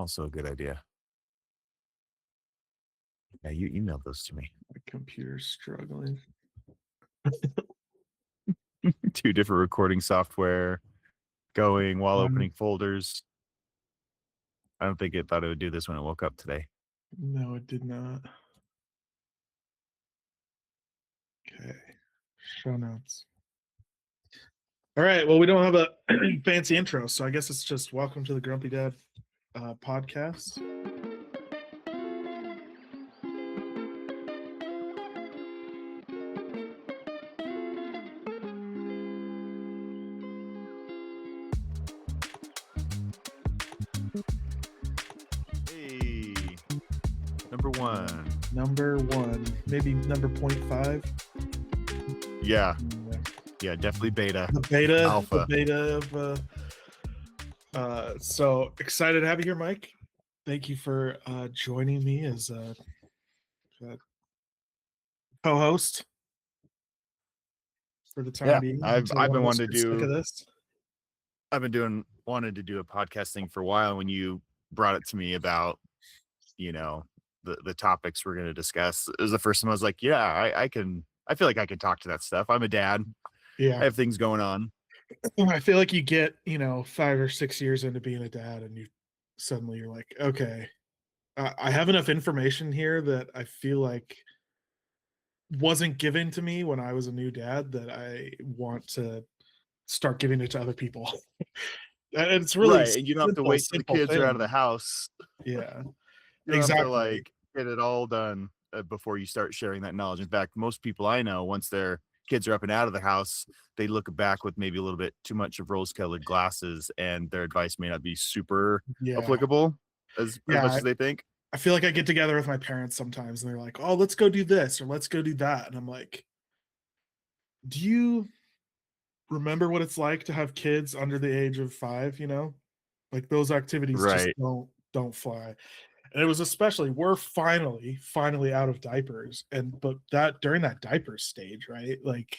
Also a good idea. Yeah, you emailed those to me. My computer's struggling. 2 different recording software going while opening folders. I don't think it thought it would do this when it woke up today. No, it did not. Okay. Show notes. All right. Well, we don't have a fancy intro, so I guess it's just welcome to the Grumpy Dad podcast. Hey, number one. Number one, maybe number 0.5. Yeah, definitely beta. The beta, Alpha. the beta of. So excited to have you here, Mike. Thank you for joining me as a co-host for the time being. I've been wanting to do this. I've been wanted to do a podcast thing for a while. When you brought it to me about, the topics we're going to discuss, it was the first time I was like, yeah, I feel like I can talk to that stuff. I'm a dad. Yeah. I have things going on. I feel like you get, 5 or 6 years into being a dad and you're like, okay, I have enough information here that I feel like wasn't given to me when I was a new dad that I want to start giving it to other people. And it's really right. And you don't have to wait till the kids are out of the house. Yeah, you exactly. Have to get it all done before you start sharing that knowledge. In fact, most people I know, once their kids are up and out of the house, they look back with maybe a little bit too much of rose-colored glasses, and their advice may not be super applicable as much as they think. I feel like I get together with my parents sometimes and they're like, oh, let's go do this or let's go do that. And I'm like, do you remember what it's like to have kids under the age of 5? Like those activities just don't fly. And it was especially, we're finally out of diapers. But that during that diaper stage, right? Like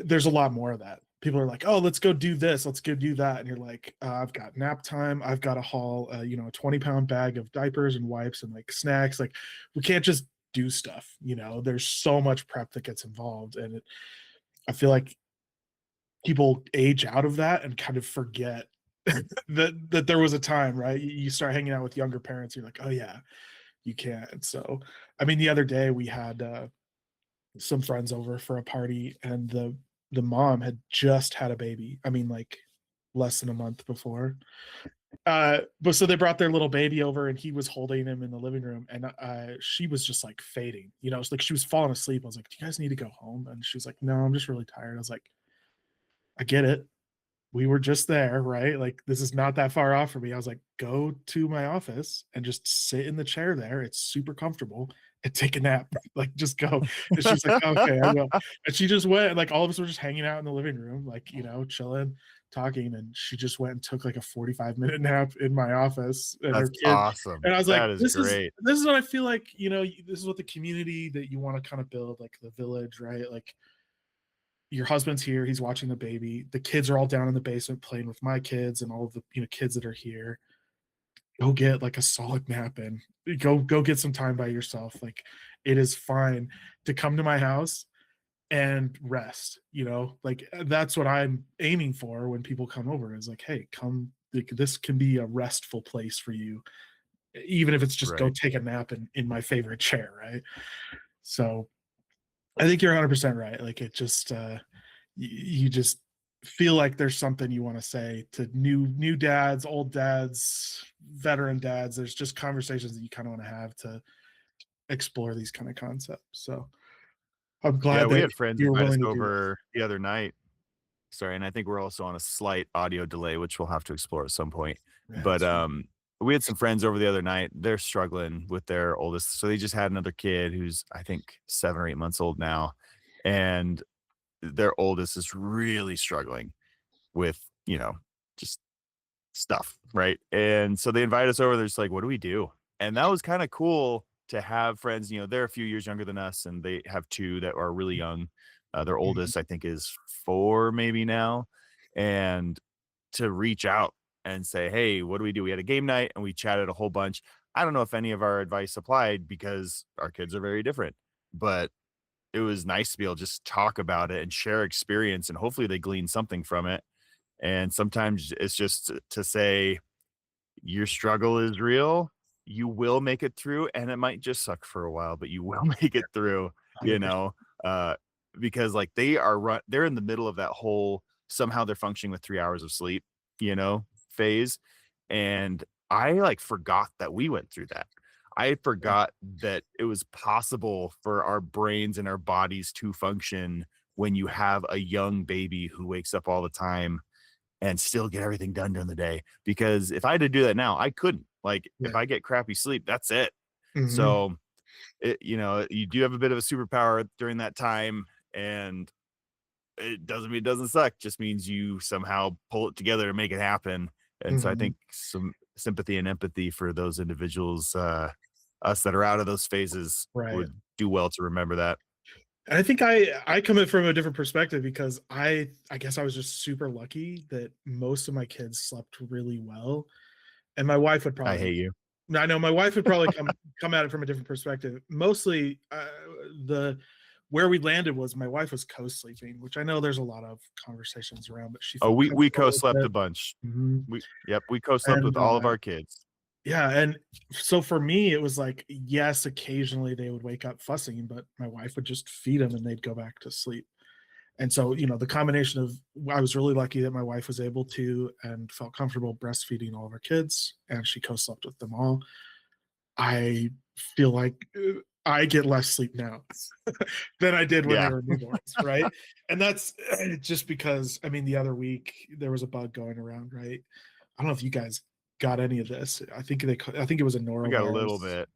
there's a lot more of that. People are like, oh, let's go do this, let's go do that. And you're like, I've got nap time, I've got to haul a 20-pound bag of diapers and wipes and like snacks. Like we can't just do stuff. There's so much prep that gets involved. And I feel like people age out of that and kind of forget that there was a time, right? You start hanging out with younger parents, you're like, oh yeah, you can't. So I mean, the other day we had some friends over for a party, and the mom had just had a baby. I mean, like less than a month before. But so they brought their little baby over, and he was holding him in the living room, and she was just like fading. It's like she was falling asleep. I was like, do you guys need to go home? And she was like, no, I'm just really tired. I was like, I get it. We were just there, right? Like this is not that far off for me. I was like, go to my office and just sit in the chair there. It's super comfortable, and take a nap. Like just go. And she's like, okay, I will. And she just went, and like all of us were just hanging out in the living room, like, chilling, talking. And she just went and took like a 45-minute nap in my office. And that's awesome. And I was like, this is great. This is what I feel like, this is what the community that you want to kind of build, like the village, right? Like your husband's here, he's watching the baby, the kids are all down in the basement playing with my kids and all of the kids that are here. Go get like a solid nap in. Go get some time by yourself. Like it is fine to come to my house and rest. Like that's what I'm aiming for when people come over. Is like, hey, come. Like, this can be a restful place for you, even if it's just go take a nap in my favorite chair, right? So I think you're 100% right. Like it just you just feel like there's something you want to say to new dads, old dads, veteran dads. There's just conversations that you kind of want to have to explore these kind of concepts. So I'm glad that we had friends you were willing to over the other night. Sorry, and I think we're also on a slight audio delay, which we'll have to explore at some point. Yeah, but we had some friends over the other night. They're struggling with their oldest. So they just had another kid who's, I think, 7 or 8 months old now. And their oldest is really struggling with, just stuff. Right. And so they invite us over. They're just like, what do we do? And that was kind of cool to have friends. They're a few years younger than us, and they have 2 that are really young. Their oldest, I think, is 4 maybe now. And to reach out and say, hey, what do we do? We had a game night and we chatted a whole bunch. I don't know if any of our advice applied because our kids are very different, but it was nice to be able to just talk about it and share experience, and hopefully they glean something from it. And sometimes it's just to say, your struggle is real. You will make it through, and it might just suck for a while, but you will make it through, you 100%. know, because like they're in the middle of that whole somehow they're functioning with 3 hours of sleep, phase. And I like forgot that we went through that. I Yeah. forgot that it was possible for our brains and our bodies to function when you have a young baby who wakes up all the time and still get everything done during the day. Because if I had to do that now, I couldn't. Like if Yeah. I get crappy sleep, that's it. Mhm. So you do have a bit of a superpower during that time, and it doesn't mean it doesn't suck. Just means you somehow pull it together to make it happen. And so I Mhm. think some sympathy and empathy for those individuals, us that are out of those phases, Right. would do well to remember that. And I think I come in from a different perspective because I guess I was just super lucky that most of my kids slept really well, and my wife would I probably hate you. I know my wife would probably come at it from a different perspective. Mostly, the where we landed was my wife was co-sleeping, which I know there's a lot of conversations around, but she Oh, felt we comfortable co-slept with a it. bunch. Mhm. We co-slept with And all of our kids. yeah, and so for me, it was like, yes, occasionally they would wake up fussing, but my wife would just feed them and they'd go back to sleep. And so, the combination of I was really lucky that my wife was able to and felt comfortable breastfeeding all of our kids, and she co-slept with them all. I feel like I get less sleep now than I did when they Yeah. were newborns, right? And that's just because, I mean, the other week there was a bug going around, right? I don't know if you guys got any of this. I think it was a We got a little norovirus, bit.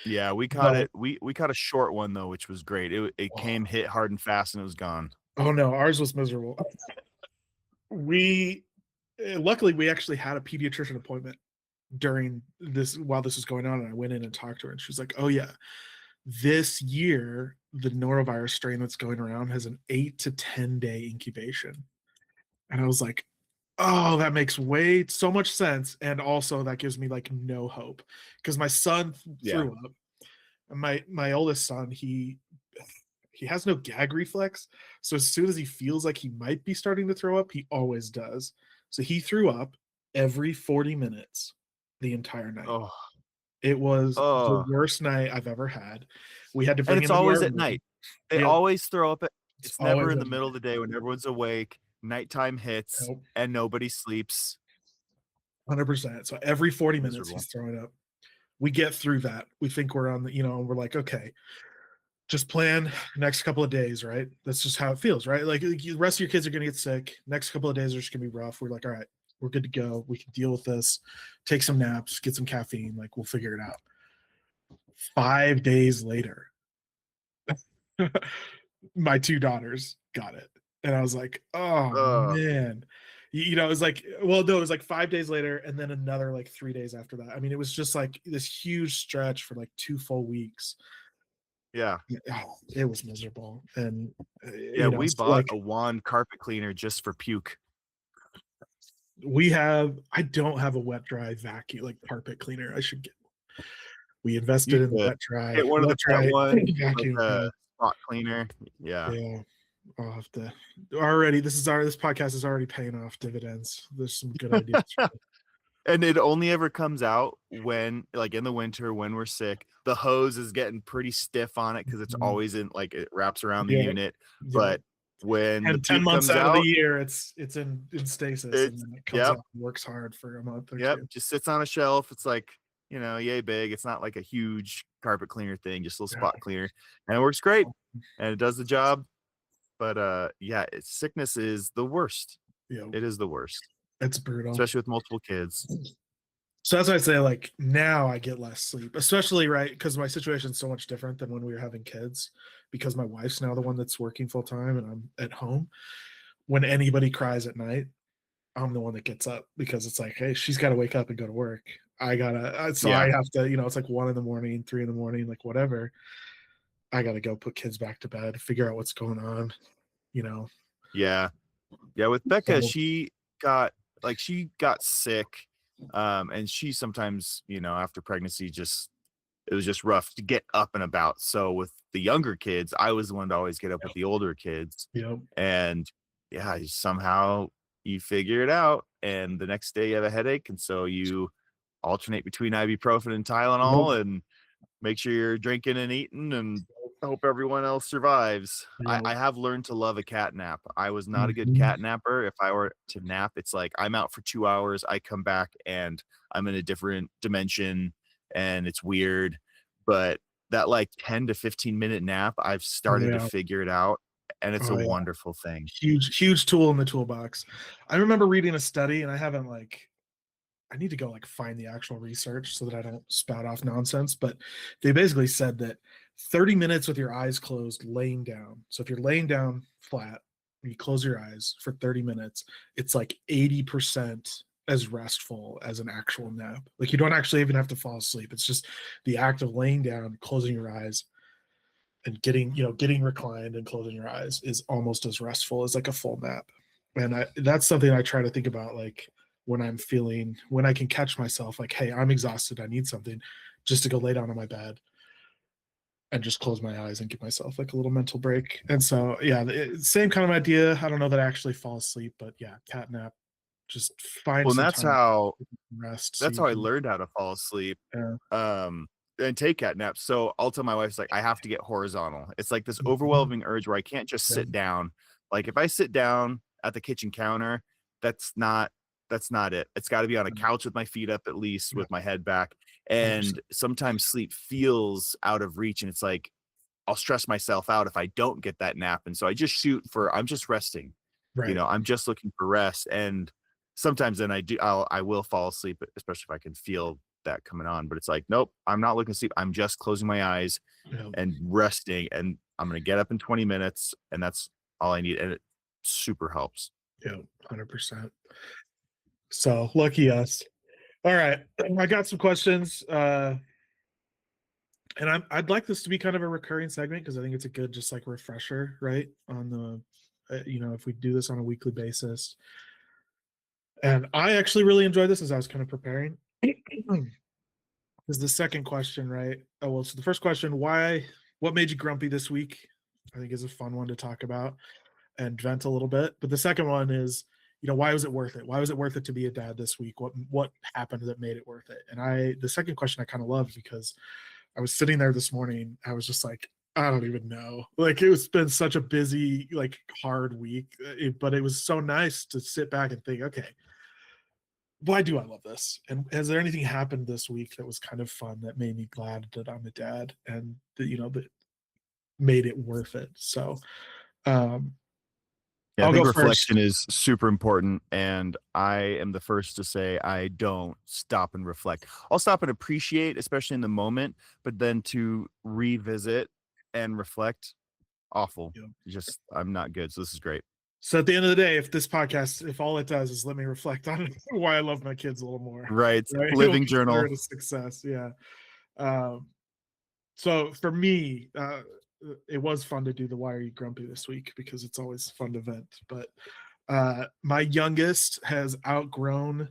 Yeah, we caught but it. We caught a short one though, which was great. It came, hit hard and fast, and it was gone. oh no, ours was miserable. We luckily we actually had a pediatrician appointment during this while this was going on, and I went in and talked to her, and she was like, "Oh yeah, this year the norovirus strain that's going around has an 8 to 10 day incubation." And I was like, "Oh, that makes way so much sense." And also that gives me like no hope because my son Yeah. threw up. And my oldest son, he has no gag reflex. So as soon as he feels like he might be starting to throw up, he always does. So he threw up every 40 minutes the entire night. Oh, It was the oh, worst night I've ever had. We had to and bring it's him into always our at room. night. They Yep, always throw up. it's It's never always in at the middle night. of the day when everyone's awake. Nighttime hits Nope, and nobody sleeps. 100%. So every 40 minutes Miserable. he's throwing up. We get through that. We think we're on the, we're like, okay, just plan next couple of days, right? That's just how it feels, right? Like the rest of your kids are going to get sick. Next couple of days are just going to be rough. We're like, all right, we're good to go. We can deal with this. Take some naps, get some caffeine. Like we'll figure it out. 5 days later, my two daughters got it, and I was like, oh Ugh. man. It was like, well, no, it was like 5 days later, and then another like 3 days after that. I mean, it was just like this huge stretch for like 2 full weeks. Yeah. Oh, it was miserable, and Yeah, we so bought like a wand carpet cleaner just for puke. I don't have a wet dry vacuum like carpet cleaner. I should get. We You invested in the should get one of the pet ones, like vacuum a cleaner. spot cleaner. Yeah. Yeah, I'll have to. This podcast is already paying off dividends. There's some good ideas. And it only ever comes out when, like in the winter, when we're sick. The hose is getting pretty stiff on it because it's Mhm. always in, like, it wraps around the Yeah, unit. yeah. But when the And 10 puke months comes out of the out, year, it's in stasis, and it's, then it comes yep, out and works hard for a month or yep, two. just sits on a shelf. It's like, yay big. It's not like a huge carpet cleaner thing, just a little Yeah, spot cleaner. And it works great and it does the job. But yeah, sickness is the worst. yeah, It is the worst, it's brutal. especially with multiple kids. So that's why I say, like, now I get less sleep, especially right because my situation's so much different than when we were having kids, because my wife's now the one that's working full time and I'm at home. When anybody cries at night, I'm the one that gets up because it's like, hey, she's got to wake up and go to work. So I Yeah. have to, it's like 1 in the morning, 3 in the morning, like whatever. I got to go put kids back to bed, figure out what's going on, you know. Yeah. Yeah, with Becca, So she got like she got sick, and she sometimes, you know, after pregnancy, just it was just rough to get up and about. So with the younger kids, I was the one to always get up with the older kids, Yep. and yeah, somehow you figure it out, and the next day you have a headache, and so you alternate between ibuprofen and Yep. Tylenol, and make sure you're drinking and eating, and hope everyone else survives. I Yep. have learned to love a cat nap. I was not a good Mhm. cat napper. If I were to nap, it's like I'm out for 2 hours, I come back and I'm in a different dimension, and it's weird. But that like 10 to 15-minute nap, I've Oh, started to yeah. figure it out, and it's a Oh, yeah. wonderful thing. Huge tool in the toolbox. I remember reading a study, and I haven't like I need to go like find the actual research so that I don't spout off nonsense. But they basically said that 30 minutes with your eyes closed, laying down. So if you're laying down flat, and you close your eyes for 30 minutes, it's like 80% as restful as an actual nap. Like you don't actually even have to fall asleep. It's just the act of laying down, closing your eyes, and getting reclined and closing your eyes is almost as restful as like a full nap. And that's something I try to think about, like when I can catch myself like, hey, I'm exhausted, I need something, just to go lay down on my bed and just close my eyes and give myself like a little mental break. And so yeah, same kind of idea. I don't know that I actually fall asleep, but yeah, cat nap, just find Well, and some that's time how to rest so that's you how I can. learned how to fall asleep. Yeah. um and take cat naps. So I'll tell my wife, like, I have to get horizontal. It's like this Mhm. overwhelming urge where I can't just Yeah. sit down. Like if I sit down at the kitchen counter, that's not that's not it. It's got to be on a couch with my feet up, at least Yeah. with my head back. 100%. And sometimes sleep feels out of reach, and it's like I'll stress myself out if I don't get that nap. And so I just shoot for I'm just resting. You Right. know, I'm just looking for rest. And sometimes then I will fall asleep, especially if I can feel that coming on. But it's like, nope, I'm not looking to sleep. I'm just closing my eyes Yeah. and resting. And I'm gonna get up in 20 minutes, and that's all I need. And it super helps. Yeah. 100%. So lucky us. All right, I got some questions, and I'd like this to be kind of a recurring segment because I think it's a good just like refresher, right? On the, if we do this on a weekly basis, and I actually really enjoyed this as I was kind of preparing. Is the second question, right? Oh well, so the first question, what made you grumpy this week? I think is a fun one to talk about and vent a little bit. But the second one is, why was it worth it? Why was it worth it to be a dad this week? What happened that made it worth it? And the second question I kind of loved because I was sitting there this morning. I was just like, I don't even know. Like it was been such a busy, like hard week, but it was so nice to sit back and think, okay, why do I love this? And has there anything happened this week that was kind of fun that made me glad that I'm a dad and that made it worth it? So um, Yeah, I I'll go think first. reflection is super important, and I am the first to say I don't stop and reflect. I'll stop and appreciate, especially in the moment, but then to revisit and reflect, awful. You know, Just I'm not good. So this is great. So at the end of the day, if this podcast, if all it does is let me reflect on why I love my kids a little more, Right. right? You'll Living consider journal. it a success. Yeah. Um, so for me, it was fun to do the Why Are You Grumpy this week because it's always fun to vent. But my youngest has outgrown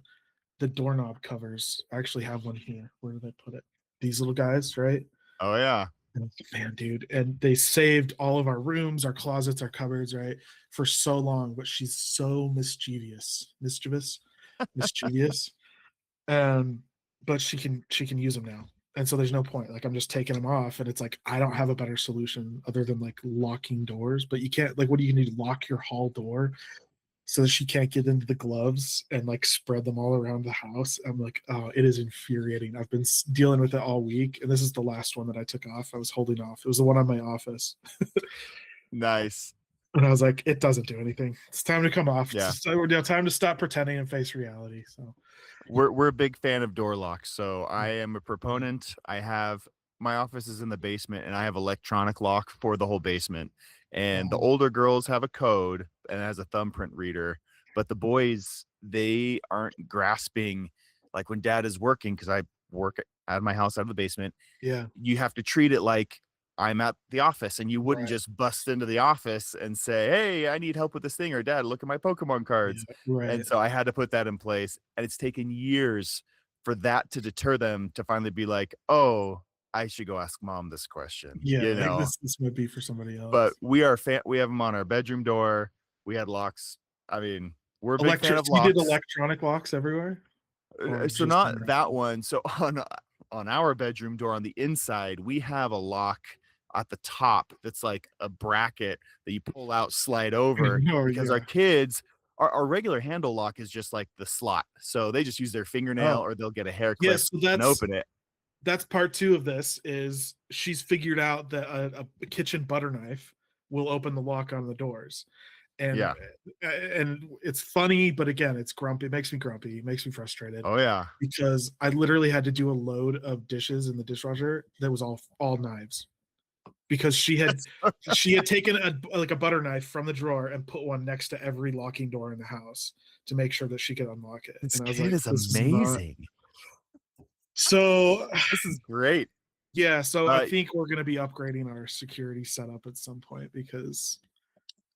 the doorknob covers. I actually have one here. Where did I put it? These little guys, right? Oh yeah. Man, dude. And they saved all of our rooms, our closets, our cupboards, right? For so long. But she's so mischievous. Um, but she can use them now. And so there's no point. Like I'm just taking them off. And it's like I don't have a better solution other than like locking doors. But you can't like what do you need to lock your hall door so that she can't get into the gloves and like spread them all around the house. I'm like, oh, it is infuriating. I've been dealing with it all week, and this is the last one that I took off. I was holding off. It was the one on my office, Nice. and I was like, it doesn't do anything. It's time to come off. Yeah. Time to stop pretending and face reality. So, We're a big fan of door locks. So I yeah. am a proponent. I have my office is in the basement, and I have electronic lock for the whole basement. And the Oh, older girls have a code and it has a thumbprint reader, but the boys, they aren't grasping, like when dad is working, because I work out of my house out of the basement, yeah. you have to treat it like I'm at the office, and you wouldn't Right. just bust into the office and say, "Hey, I need help with this thing," or "Dad, look at my Pokemon cards." Yeah. Right. And so I had to put that in place, and it's taken years for that to deter them to finally be like, "Oh, I should go ask mom this question," Yeah, you like know? this might be for somebody But else. we have them on our bedroom door. We had locks. I mean, we're a big fan Electric of so you did locks. electronic locks everywhere? Or So just in not your that house? one. So on our bedroom door on the inside, we have a lock at the top that's like a bracket that you pull out, slide over Oh, because our yeah. kids our regular handle lock is just like the slot. So they just use their fingernail Oh, or they'll get a hair yeah, clip so and open it. that's part 2 of this is she's figured out that a kitchen butter knife will open the lock on the doors. And Yeah. and it's funny, but again, it's grumpy. It makes me grumpy, it makes me frustrated Oh yeah. because I literally had to do a load of dishes in the dishwasher that was all knives because That's she had taken a butter knife from the drawer and put one next to every locking door in the house to make sure that she could unlock it. this And I was kid like, is this is not amazing. so. This is great. Yeah, so I Uh, think we're going to be upgrading our security setup at some point because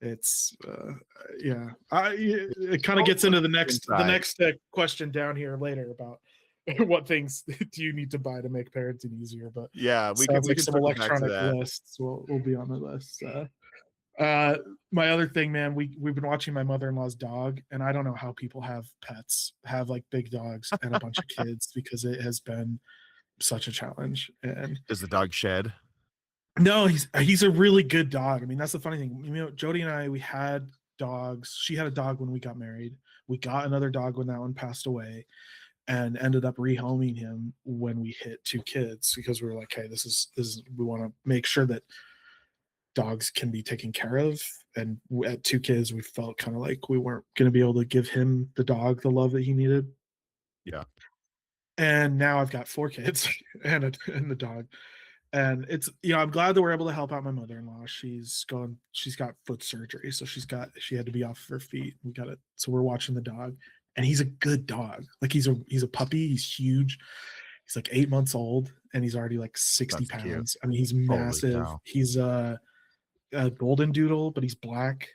it's yeah. It kind of don't gets put into the inside. next question down here later about what things do you need to buy to make parenting easier. But Yeah, sounds we like can some circle back to electronic that. lists will be on the list. Uh, my other thing, man, we've been watching my mother-in-law's dog, and I don't know how people have pets, have like big dogs and a bunch of kids because it has been such a challenge. And Does the dog shed? no, he's a really good dog. I mean, that's the funny thing. You know, Jody and I, we had dogs. She had a dog when we got married. We got another dog when that one passed away, and ended up rehoming him when we hit 2 kids because we were like, hey, this is we want to make sure that dogs can be taken care of. And at 2 kids, we felt kind of like we weren't going to be able to give him the dog the love that he needed. Yeah. And now I've got 4 kids and the dog. And it's, I'm glad that we're able to help out my mother-in-law. She's got foot surgery, so she had to be off of her feet. We got it, so we're watching the dog, and he's a good dog. Like he's a puppy. He's huge. He's like 8 months old, and he's already like 60 That's cute. pounds. I mean, he's Holy massive. cow. He's a golden doodle, but he's black.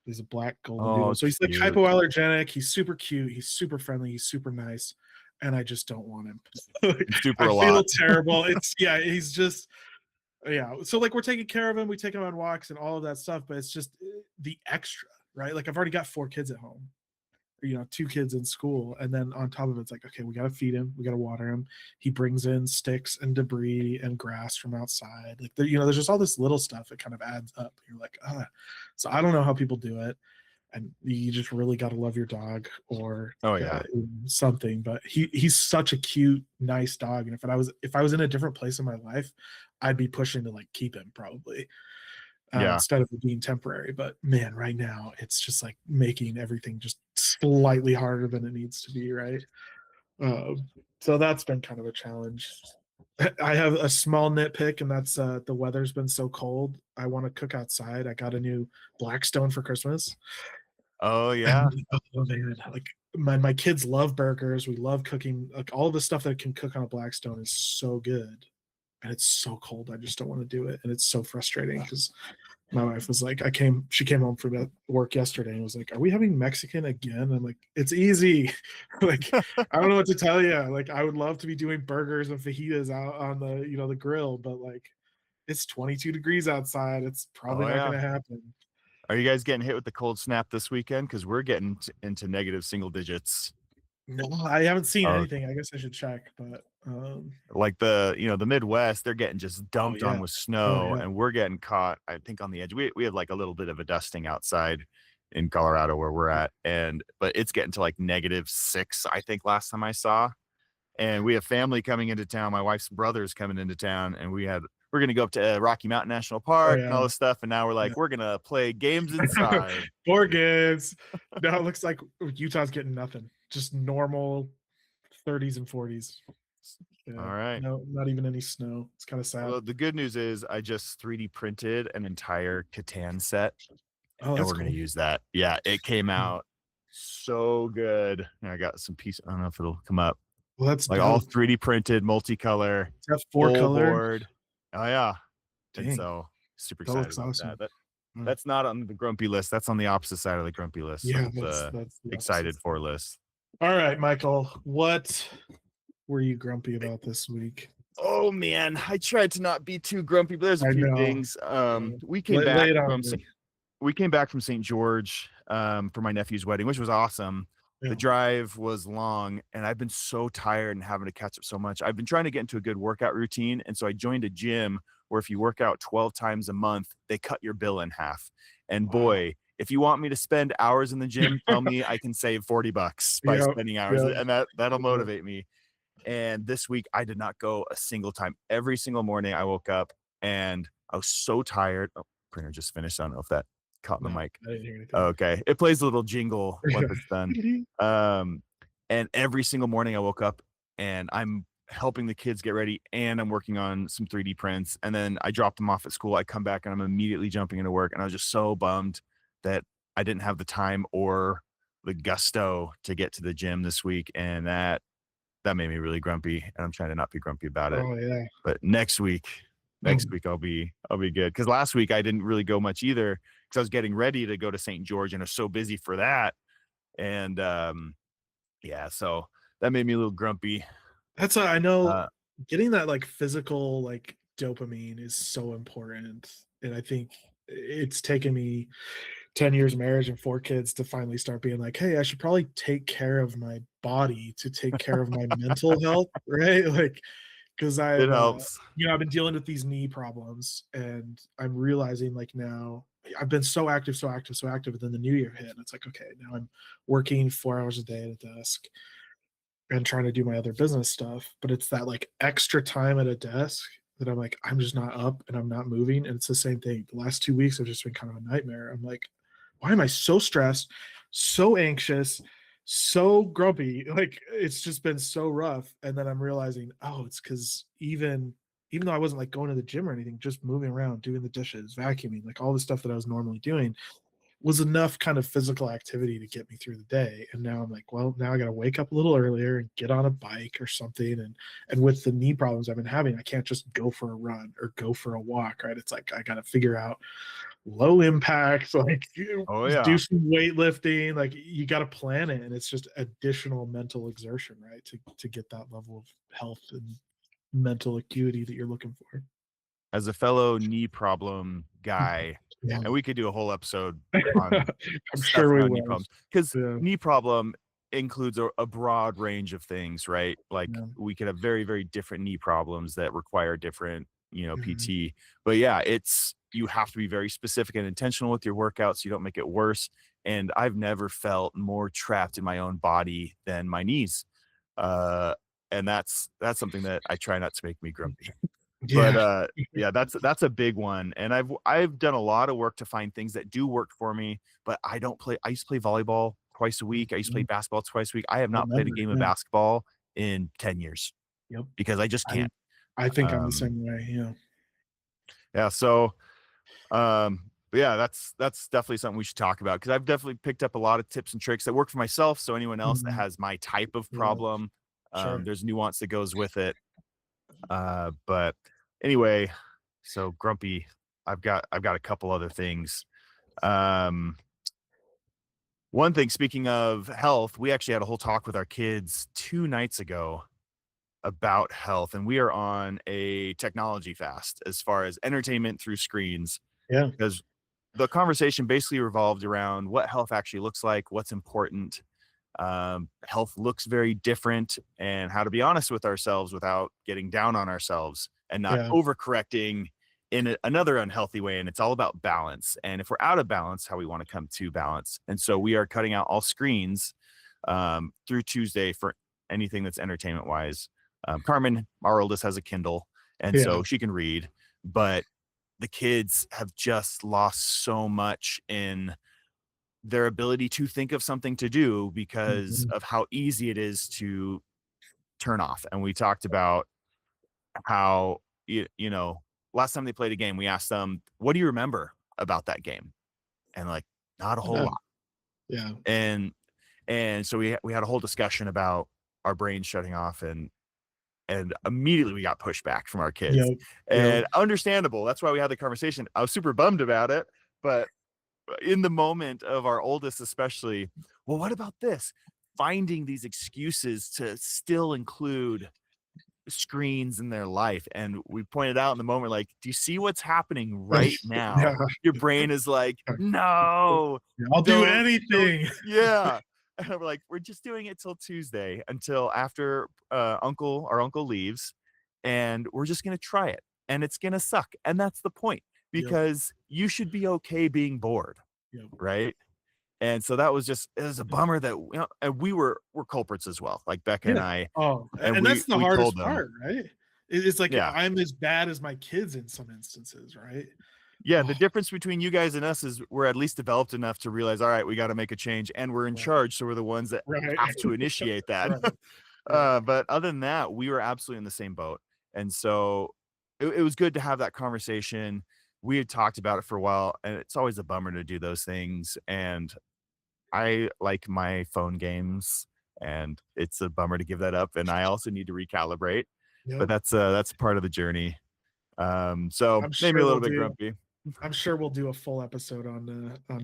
He's a black golden Oh, doodle. So he's like cute. hypoallergenic. He's super cute. He's super friendly. He's super nice. And I just don't want him. And super I a feel lot. terrible. He's just, yeah. So like we're taking care of him. We take him on walks and all of that stuff, but it's just the extra, right? Like I've already got 4 kids at home, 2 kids in school, and then on top of it, it's like, okay, we got to feed him, we got to water him. He brings in sticks and debris and grass from outside. Like there's just all this little stuff that kind of adds up. You're like, so I don't know how people do it, and you just really got to love your dog or Oh yeah. something. But he's such a cute, nice dog, and if I was in a different place in my life, I'd be pushing to like keep him probably Yeah. instead of it being temporary. But man, right now it's just like making everything just slightly harder than it needs to be, right? So that's been kind of a challenge. I have a small nitpick, and that's the weather's been so cold. I want to cook outside. I got a new Blackstone for Christmas. Oh yeah. And, oh man, like my kids love burgers. We love cooking. Like all the stuff that can cook on a Blackstone is so good, and it's so cold. I just don't want to do it, and it's so frustrating because my wife was like, she came home from work yesterday and was like, are we having Mexican again? I'm like, it's easy. Like, I don't know what to tell you. Like, I would love to be doing burgers and fajitas out on the grill, but like, it's 22 degrees outside. It's probably Oh not yeah. going to happen. Are you guys getting hit with the cold snap this weekend? Because we're getting into negative single digits. No, I haven't seen Oh, anything. I guess I should check, but like the Midwest, they're getting just oh dumped on yeah. with Oh snow, yeah. and we're getting caught, I think, on the edge. We have like a little bit of a dusting outside in Colorado where we're at, but it's getting to like -6, I think, last time I saw. And we have family coming into town. My wife's brother's coming into town, and we're gonna go up to Rocky Mountain National Oh Park and yeah. all this stuff. And now we're Yeah. like, we're gonna play games inside. 4 games. No, it looks like Utah's getting nothing. Just normal 30s and 40s. All Yeah. right. No, not even any snow. It's kind of sad. Well, the good news is I just 3D printed an entire Catan set, Oh, and that's we're gonna cool. use that. Yeah, it came Hmm. out so good. And I got some piece. I don't know if it'll come up. Well, that's Like all dope. 3D printed, multicolor, Is that 4 full color? board. Oh yeah. And Dang, so super that excited looks about that. awesome. Huh. That's not on the grumpy list. That's on the opposite side of the grumpy list of Yeah, the that's the opposite. excited for list. All right, Michael, what were you grumpy about this week? Oh man, I tried to not be too grumpy, but there's a I few know. things. Yeah. We came Lay back it on from me. St. George for my nephew's wedding, which was awesome. The Yeah. drive was long, and I've been so tired and having to catch up so much. I've been trying to get into a good workout routine, and so I joined a gym where if you work out 12 times a month, they cut your bill in half. And Wow. boy, if you want me to spend hours in the gym, tell me I can save $40 by Yep. spending hours, Yep. and that'll Yep. motivate me. And this week I did not go a single time. Every single morning I woke up and I was so tired. Oh, printer just finished. I don't know if that caught in the No, mic. I didn't hear anything. Okay. It plays a little jingle once it's done. Yeah. Um, and every single morning I woke up and I'm helping the kids get ready and I'm working on some 3D prints. And then I drop them off at school. I come back and I'm immediately jumping into work. And I was just so bummed that I didn't have the time or the gusto to get to the gym this week. And that made me really grumpy, and I'm trying to not be grumpy about it. Oh yeah. But next week I'll be good. Because last week I didn't really go much either because I was getting ready to go to St. George and I was so busy for that. And yeah, so that made me a little grumpy. That's I know Uh, getting that like physical like dopamine is so important. And I think it's taken me 10 years of marriage and 4 kids to finally start being like, hey, I should probably take care of my body to take care of my mental health, right? Like, because it I've, helps. I've been dealing with these knee problems and I'm realizing like now I've been so active, so active, so active. And then the new year hit and it's like, okay, now I'm working 4 hours a day at a desk and trying to do my other business stuff. But it's that like extra time at a desk that I'm like, I'm just not up and I'm not moving. And it's the same thing. The last 2 weeks have just been kind of a nightmare. I'm like, why am I so stressed, so anxious, so grumpy? Like it's just been so rough. And then I'm realizing, oh, it's because even though I wasn't like going to the gym or anything, just moving around, doing the dishes, vacuuming, like all the stuff that I was normally doing was enough kind of physical activity to get me through the day. And now I'm like, well, now I got to wake up a little earlier and get on a bike or something. And with the knee problems I've been having, I can't just go for a run or go for a walk, right? It's like I got to figure out low impact, like Oh do yeah. some weightlifting. Like you got to plan it, and it's just additional mental exertion, right? To get that level of health and mental acuity that you're looking for. As a fellow knee problem Mhm. guy, Yeah, and we could do a whole episode on I'm stuff sure we around knee will. problems because Yeah, knee problem includes a broad range of things, right? Like yeah. we could have very, very different knee problems that require different, Mhm. PT. But yeah, you have to be very specific and intentional with your workouts so you don't make it worse. And I've never felt more trapped in my own body than my knees. Uh, and that's something that I try not to make me grumpy. But, Yeah. yeah, that's a big one, and I've done a lot of work to find things that do work for me, but I used to play volleyball twice a week, I used to play Mhm. basketball twice a week. I have I not played a remember, game of yeah. basketball in 10 years Yep. because I just I can't. I think I'm the Um, same way, yeah. yeah, so, but yeah, that's definitely something we should talk about because 'cause I've definitely picked up a lot of tips and tricks that work for myself, so anyone else that Mhm. has my type of Yeah, problem, sure. there's nuance that goes with it. But anyway, so grumpy. I've got a couple other things. Um, one thing, speaking of health, we actually had a whole talk with our kids 2 nights ago about health, and we are on a technology fast as far as entertainment through screens Yeah, because the conversation basically revolved around what health actually looks like, what's important. Health looks very different, and how to be honest with ourselves without getting down on ourselves and not yeah, overcorrecting in another unhealthy way. And it's all about balance. And if we're out of balance, how we want to come to balance. And so we are cutting out all screens through Tuesday for anything that's entertainment wise. Carmen, our oldest, has a Kindle, and yeah. so she can read, but the kids have just lost so much in their ability to think of something to do because Mhm. of how easy it is to turn off. And we talked about how, last time they played a game, we asked them, what do you remember about that game? And like, not a whole Yeah, lot. yeah. And so we had a whole discussion about our brains shutting off. And and immediately we got pushback from our kids, Yep. Yep. and understandable. That's why we had the conversation. I was super bummed about it, but in the moment of our oldest especially, well, what about this? Finding these excuses to still include screens in their life, and we pointed out in the moment, like, "Do you see what's happening right Yeah. now?" Your brain is like, "No, Yeah, I'll do don't" anything. Yeah, and we're like, "We're just doing it till Tuesday, until after, our uncle leaves, and we're just gonna try it, and it's gonna suck," and that's the point, Yep. because you should be okay being bored, Yep. right? And so that was just it was a Yeah. bummer that, and we're culprits as well, like Becca and Yeah. I, Oh, and and that's the we told hardest them. part, right? It's like Yeah. I'm as bad as my kids in some instances, right? Yeah, the Oh, difference between you guys and us is we're at least developed enough to realize, "All right, we gotta make a change, and we're in right. charge, so we're the ones that Right. have to initiate that." Right. Yeah. But other than that, we were absolutely in the same boat, and so it was good to have that conversation. We had talked about it for a while, and it's always a bummer to do those things, and I like my phone games, and it's a bummer to give that up, and I also need to recalibrate, but Yep. that's part of the journey. So I'm made me sure a we'll little bit do grumpy. I'm sure we'll do a full episode on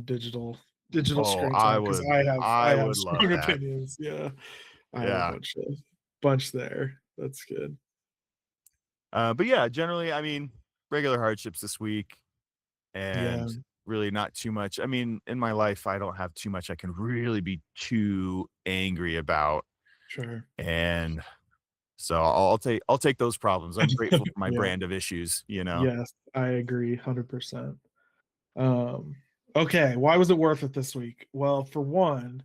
digital Oh, screen time because I I have would love strong that. opinions. Yeah. I have a Yeah. bunch there. That's good. But yeah, generally, I mean, regular hardships this week Yeah, and really not too much. I mean, in my life, I don't have too much I can really be too angry about. sure. And so I'll take those problems. I'm grateful for my Yeah. brand of issues, you know. Yes, I agree 100%. Um, okay, why was it worth it this week? Well, for one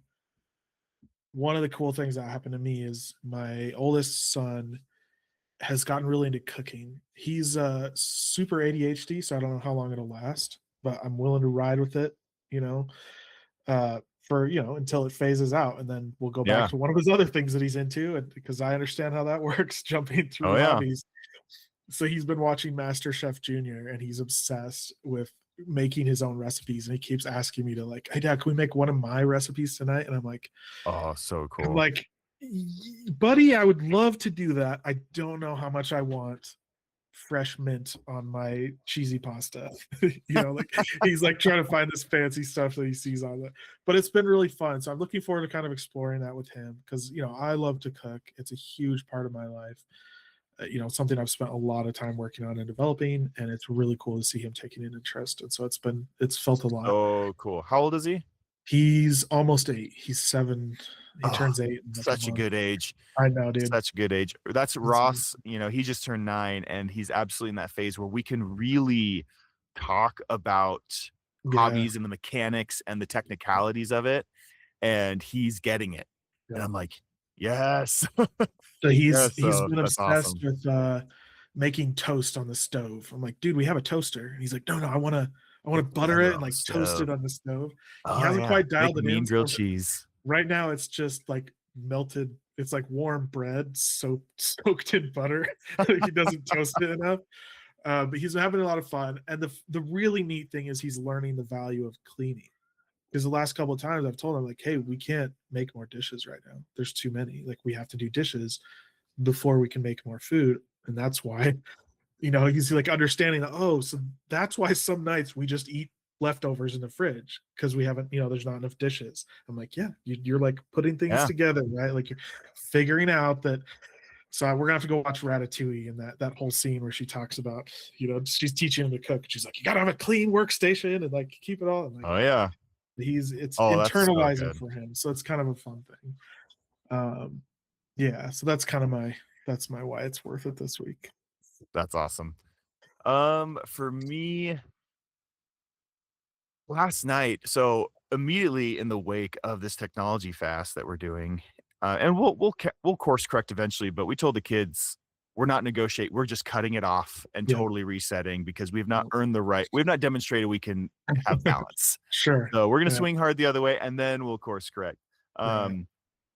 of the cool things that happened to me is my oldest son has gotten really into cooking. He's super ADHD, so I don't know how long it'll last, but I'm willing to ride with it, you know, for until it phases out, and then we'll go back Yeah. to one of his other things that he's into, and because I understand how that works, jumping Oh through yeah. hobbies. So he's been watching MasterChef Junior, and he's obsessed with making his own recipes, and he keeps asking me to like, "Hey, Dad, can we make one of my recipes tonight?" And Oh, so I'm cool. like, buddy, I would love to do that. I don't know how much I want fresh mint on my cheesy pasta. Like he's like trying to find this fancy stuff that he sees on it. But it's been really fun. So I'm looking forward to kind of exploring that with him because I love to cook. It's a huge part of my life. Something I've spent a lot of time working on and developing, and it's really cool to see him taking an interest. And so it's felt a lot. So cool. How old is he? He's almost 8. He's 7. He Oh, turns 8 in like a such a month. good age. I know, dude. Such a good age. That's It's Ross, he just turned 9 and he's absolutely in that phase where we can really talk about yeah, hobbies and the mechanics and the technicalities of it, and he's getting it. And yeah. I'm like, "Yes." So Yeah, he's so been that's obsessed awesome. with making toast on the stove. I'm like, dude, we have a toaster. And he's like, no, I wanna butter Better it and on the like toast stove. it on the stove. He Oh, hasn't yeah. quite Make dialed a it mean in. grilled So cheese. right now it's just like melted, it's like warm bread soaked in butter. He doesn't toast it enough. But he's having a lot of fun. And the really neat thing is he's learning the value of cleaning. Because the last couple of times I've told him, like, hey, we can't make more dishes right now. There's too many. Like, we have to do dishes before we can make more food. And that's why, he's like understanding that, oh, so that's why some nights we just eat leftovers in the fridge because we haven't, there's not enough dishes. I'm like, yeah, you're like putting things Yeah. together, right? Like you're figuring out that. So we're gonna have to go watch Ratatouille and that whole scene where she talks about, she's teaching him to cook. She's like, you gotta have a clean workstation and like keep it all. And like Oh, yeah. it's Oh, that's so internalizing good. for him. So it's kind of a fun thing. Um, yeah. So that's my why it's worth it this week. That's awesome. For me, last night, so immediately in the wake of this technology fast that we're doing, and we'll course correct eventually, but we told the kids we're not negotiate, we're just cutting it off and Yeah. totally resetting because we've not Yeah. earned the right, we've not demonstrated we can have balance. Sure. So we're gonna Yeah. swing hard the other way and then we'll course correct. Right.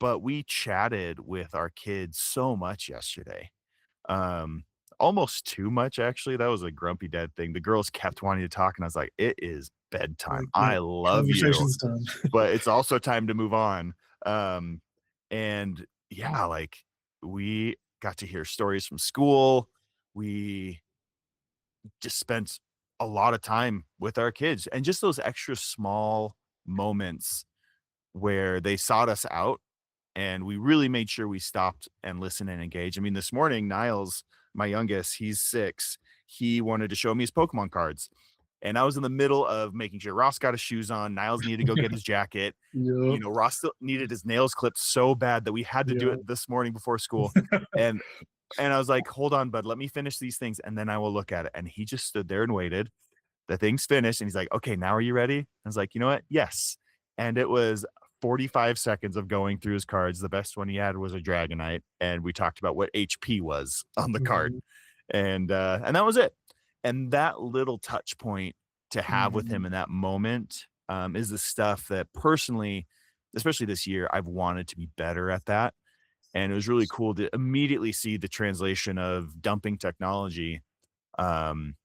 But we chatted with our kids so much yesterday. Um, Almost too much actually. That was a grumpy dad thing. The girls kept wanting to talk, and I was like, "It is bedtime. Like, yeah. I love you, Conversation's done. but it's also time to move on." Um, and yeah, like we got to hear stories from school. We just spent a lot of time with our kids, and just those extra small moments where they sought us out and we really made sure we stopped and listened and engaged. I mean, this morning, Niles, my youngest, he's 6. He wanted to show me his Pokemon cards. And I was in the middle of making sure Ross got his shoes on. Niles needed to go get his jacket. You Yep. know, Ross still needed his nails clipped so bad that we had to do Yep. it this morning before school. And I was like, hold on, bud, let me finish these things and then I will look at it. And he just stood there and waited. The thing's finished. And he's like, okay, now are you ready? I was like, you know what? Yes. And it was 45 seconds of going through his cards. The best one he had was a Dragonite. And we talked about what HP was on the card. Mhm. And that was it. And that little touch point to have with him Mhm. in that moment is the stuff that personally, especially this year, I've wanted to be better at that. And it was really cool to immediately see the translation of dumping technology. Um,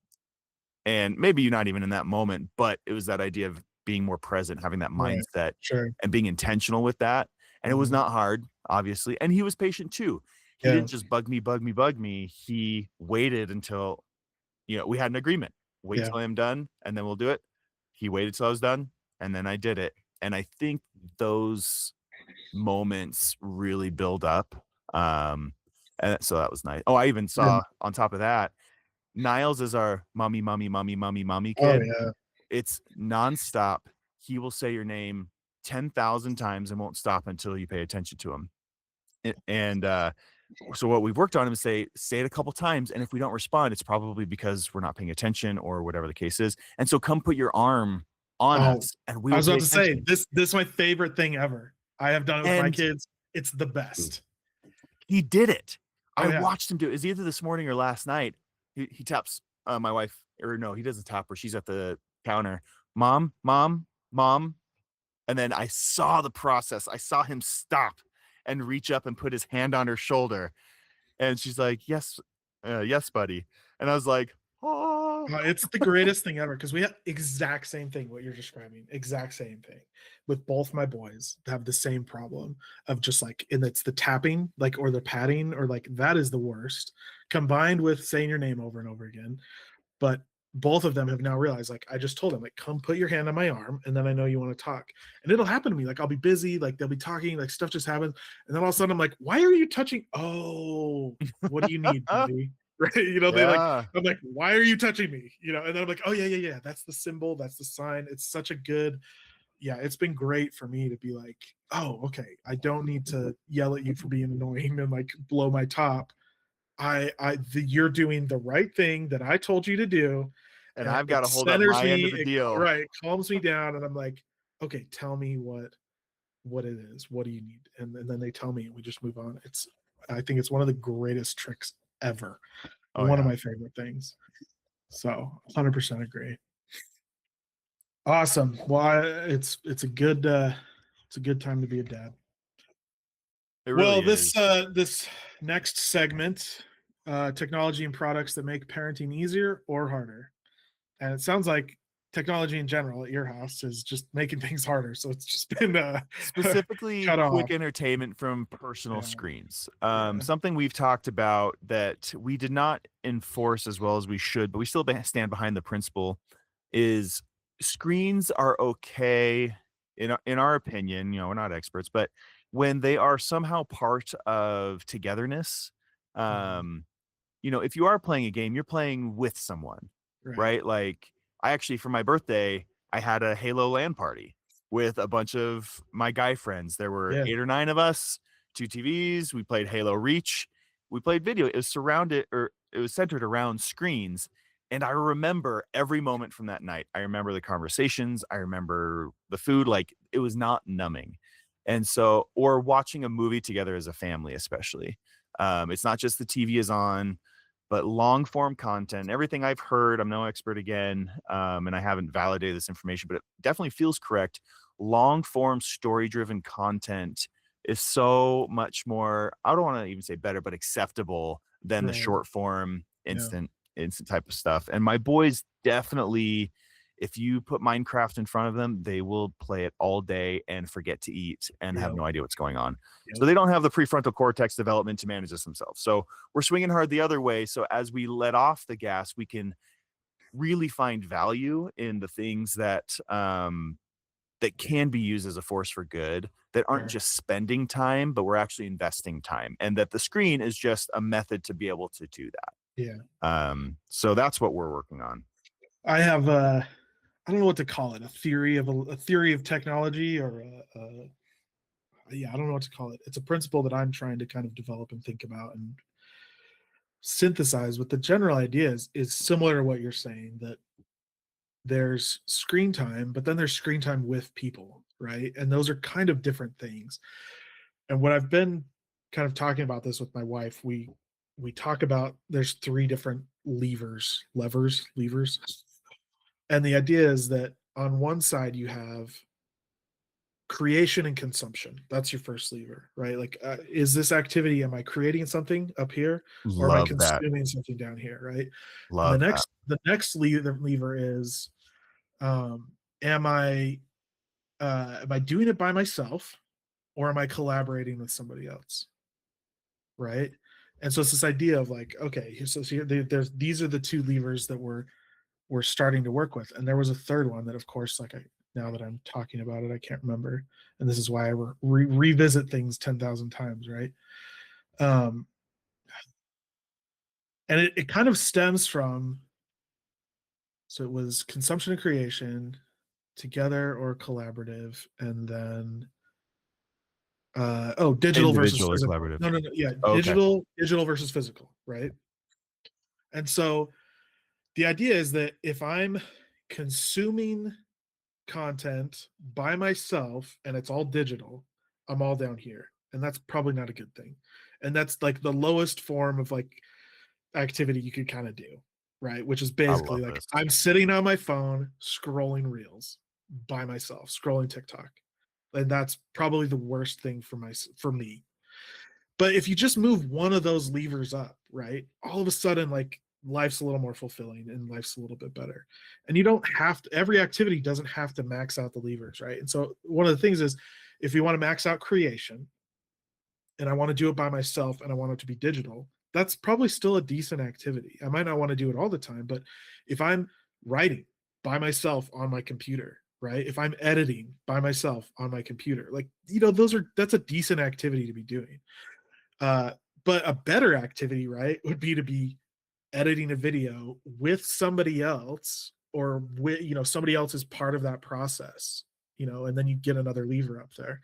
and maybe you're not even in that moment, but it was that idea of being more present, having that Right. mindset Sure. and being intentional with that. And it was Mhm. not hard, obviously. And he was patient too. He Yeah. didn't just bug me, bug me, bug me. He waited until, we had an agreement. Wait Yeah. till I'm done and then we'll do it. He waited till I was done and then I did it. And I think those moments really build up. Um, and so that was nice. Oh, I even Yeah. saw on top of that, Niles is our mommy, mommy, mommy, mommy, mommy Oh, kid. yeah. It's nonstop. He will say your name 10,000 times and won't stop until you pay attention to him. And so what we've worked on him is say it a couple times, and if we don't respond, it's probably because we're not paying attention or whatever the case is. And so come put your arm on Oh, us, and we I will was pay about to say, attention. this is my favorite thing ever. I have done it with my And kids. It's the best. he did it. Oh, I yeah. watched him do it. It was either this morning or last night. He taps my wife, or no, he doesn't tap her. She's at the counter. Mom, mom, mom. And then I saw the process. I saw him stop and reach up and put his hand on her shoulder. And she's like, yes, yes, buddy. And I was like, oh, It's the greatest thing ever because we have exact same thing what you're describing, exact same thing with both my boys have the same problem of just like, and it's the tapping, like, or the patting, or like that is the worst, combined with saying your name over and over again. But both of them have now realized, like, I just told them, like, come put your hand on my arm, and then I know you want to talk. And it'll happen to me. Like, I'll be busy, like they'll be talking, like stuff just happens. And then all of a sudden I'm like, why are you touching? Oh, what do you need, buddy? Right. They like, yeah. I'm like, why are you touching me? And then I'm like, oh yeah, yeah, yeah. That's the symbol, that's the sign. It's such a good, yeah, it's been great for me to be like, oh, okay, I don't need to yell at you for being annoying and like blow my top. You're doing the right thing that I told you to do, And and I've got it to hold up centers my end me. of the deal. Right, calms me down, and I'm like, okay, tell me what it is. What do you need? And then they tell me, and we just move on. I think it's one of the greatest tricks ever. Oh, One of yeah. my favorite things. So 100% agree. Awesome. Well, it's a good time to be a dad. It Well, really this is. this next segment, technology and products that make parenting easier or harder. And it sounds like technology in general at your house is just making things harder. So it's just been Specifically, cut quick off. entertainment from personal Yeah, screens. yeah, Something we've talked about that we did not enforce as well as we should, but we still stand behind the principle is screens are okay in our opinion. We're not experts, but when they are somehow part of togetherness, mhm, um, if you are playing a game, you're playing with someone, right. right? Like, I actually, for my birthday, I had a Halo LAN party with a bunch of my guy friends. There were Yeah, 8 or 9 of us, 2 TVs. We played Halo Reach. We played video. It was centered around screens. And I remember every moment from that night. I remember the conversations. I remember the food. Like, it was not numbing. And so, or watching a movie together as a family, especially. It's not just the TV is on, but long form content, everything I've heard, I'm no expert again, and I haven't validated this information, but it definitely feels correct. Long form story driven content is so much more, I don't want to even say better, but acceptable than the right. short form Yeah. instant type of stuff. And my boys definitely if you put Minecraft in front of them, they will play it all day and forget to eat and have Yep. no idea what's going on. So Yep. they don't have the prefrontal cortex development to manage this themselves. So we're swinging hard the other way. So as we let off the gas, we can really find value in the things that can be used as a force for good, that aren't Sure. just spending time, but we're actually investing time, and that the screen is just a method to be able to do that. Yeah. So that's what we're working on. I have I don't know what to call it, a theory of technology, or yeah, I don't know what to call it. It's a principle that I'm trying to kind of develop and think about and synthesize. But the general idea is similar to what you're saying, that there's screen time, but then there's screen time with people, right? And those are kind of different things. And what I've been kind of talking about this with my wife, we talk about there's three different levers. And the idea is that on one side you have creation and consumption. That's your first lever, right? Like, is this activity, am I creating something up here, or am I Love that. consuming something down here, right? And Love that. the next lever is, um, am I doing it by myself, or am I collaborating with somebody else, right? And so it's this idea of like, okay, so here, there's these are the two levers that we're starting to work with, and there was a third one that, of course, like, now that I'm talking about it, I can't remember, and this is why I revisit things 10,000 times, right? Um, and it kind of stems from, so it was consumption and creation, together or collaborative, and then digital versus Individual or physical. collaborative. No, yeah, Oh, okay. digital versus physical, right? And so the idea is that if I'm consuming content by myself and it's all digital, I'm all down here. And that's probably not a good thing. And that's like the lowest form of like activity you could kind of do, right? Which is I basically love like this. I'm sitting on my phone scrolling reels by myself, scrolling TikTok. And that's probably the worst thing for me. But if you just move one of those levers up, right, all of a sudden, like, life's a little more fulfilling and life's a little bit better. And you don't have to, every activity doesn't have to max out the levers, right? And so one of the things is, if you want to max out creation and I want to do it by myself and I want it to be digital, that's probably still a decent activity. I might not want to do it all the time, but if I'm writing by myself on my computer, right? If I'm editing by myself on my computer, like, that's a decent activity to be doing. But a better activity, right, would be to be editing a video with somebody else, or with, somebody else is part of that process, and then you get another lever up there.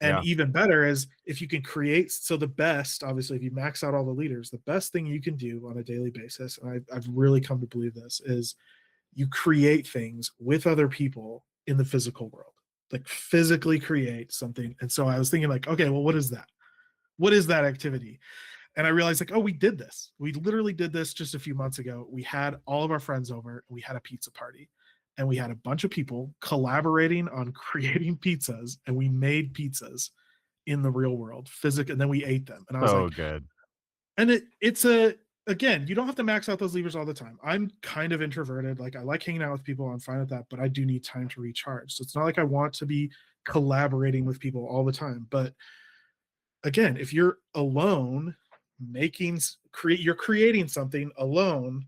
And Yeah. even better is if you can create. So the best, obviously, if you max out all the leaders, the best thing you can do on a daily basis, and I've really come to believe this, is you create things with other people in the physical world, like physically create something. And so I was thinking, like, okay, well, what is that? What is that activity? And I realized, like, oh, we did this. We literally did this just a few months ago. We had all of our friends over and we had a pizza party, and we had a bunch of people collaborating on creating pizzas, and we made pizzas in the real world, and then we ate them. And I was So like, good. and again, you don't have to max out those levers all the time. I'm kind of introverted. Like, I like hanging out with people. I'm fine with that, but I do need time to recharge. So it's not like I want to be collaborating with people all the time. But again, if you're alone you're creating something alone,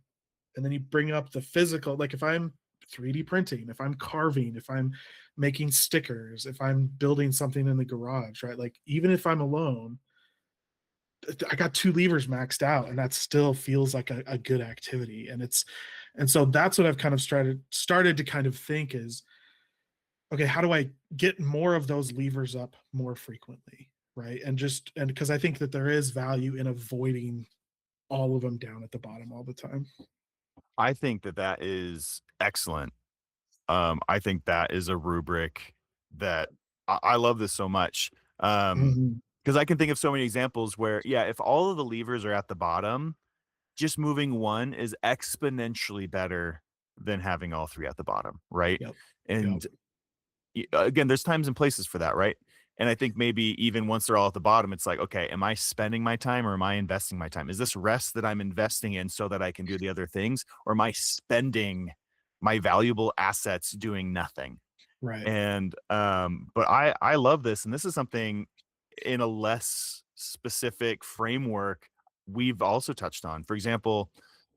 and then you bring up the physical, like if I'm 3D printing, if I'm carving, if I'm making stickers, if I'm building something in the garage, right? Like, even if I'm alone, I got two levers maxed out, and that still feels like a good activity. And so that's what I've kind of started to kind of think is, okay, how do I get more of those levers up more frequently, right? And because I think that there is value in avoiding all of them down at the bottom all the time. I think that that is excellent. I think that is a rubric that I love this so much. Mhm. Because I can think of so many examples where, yeah, if all of the levers are at the bottom, just moving one is exponentially better than having all three at the bottom, right? Yep. Yep. And again, there's times and places for that, right? And I think maybe even once they're all at the bottom, it's like, okay, am I spending my time or am I investing my time? Is this rest that I'm investing in so that I can do the other things? Or am I spending my valuable assets doing nothing. Right. And but I love this, and this is something in a less specific framework we've also touched on. For example,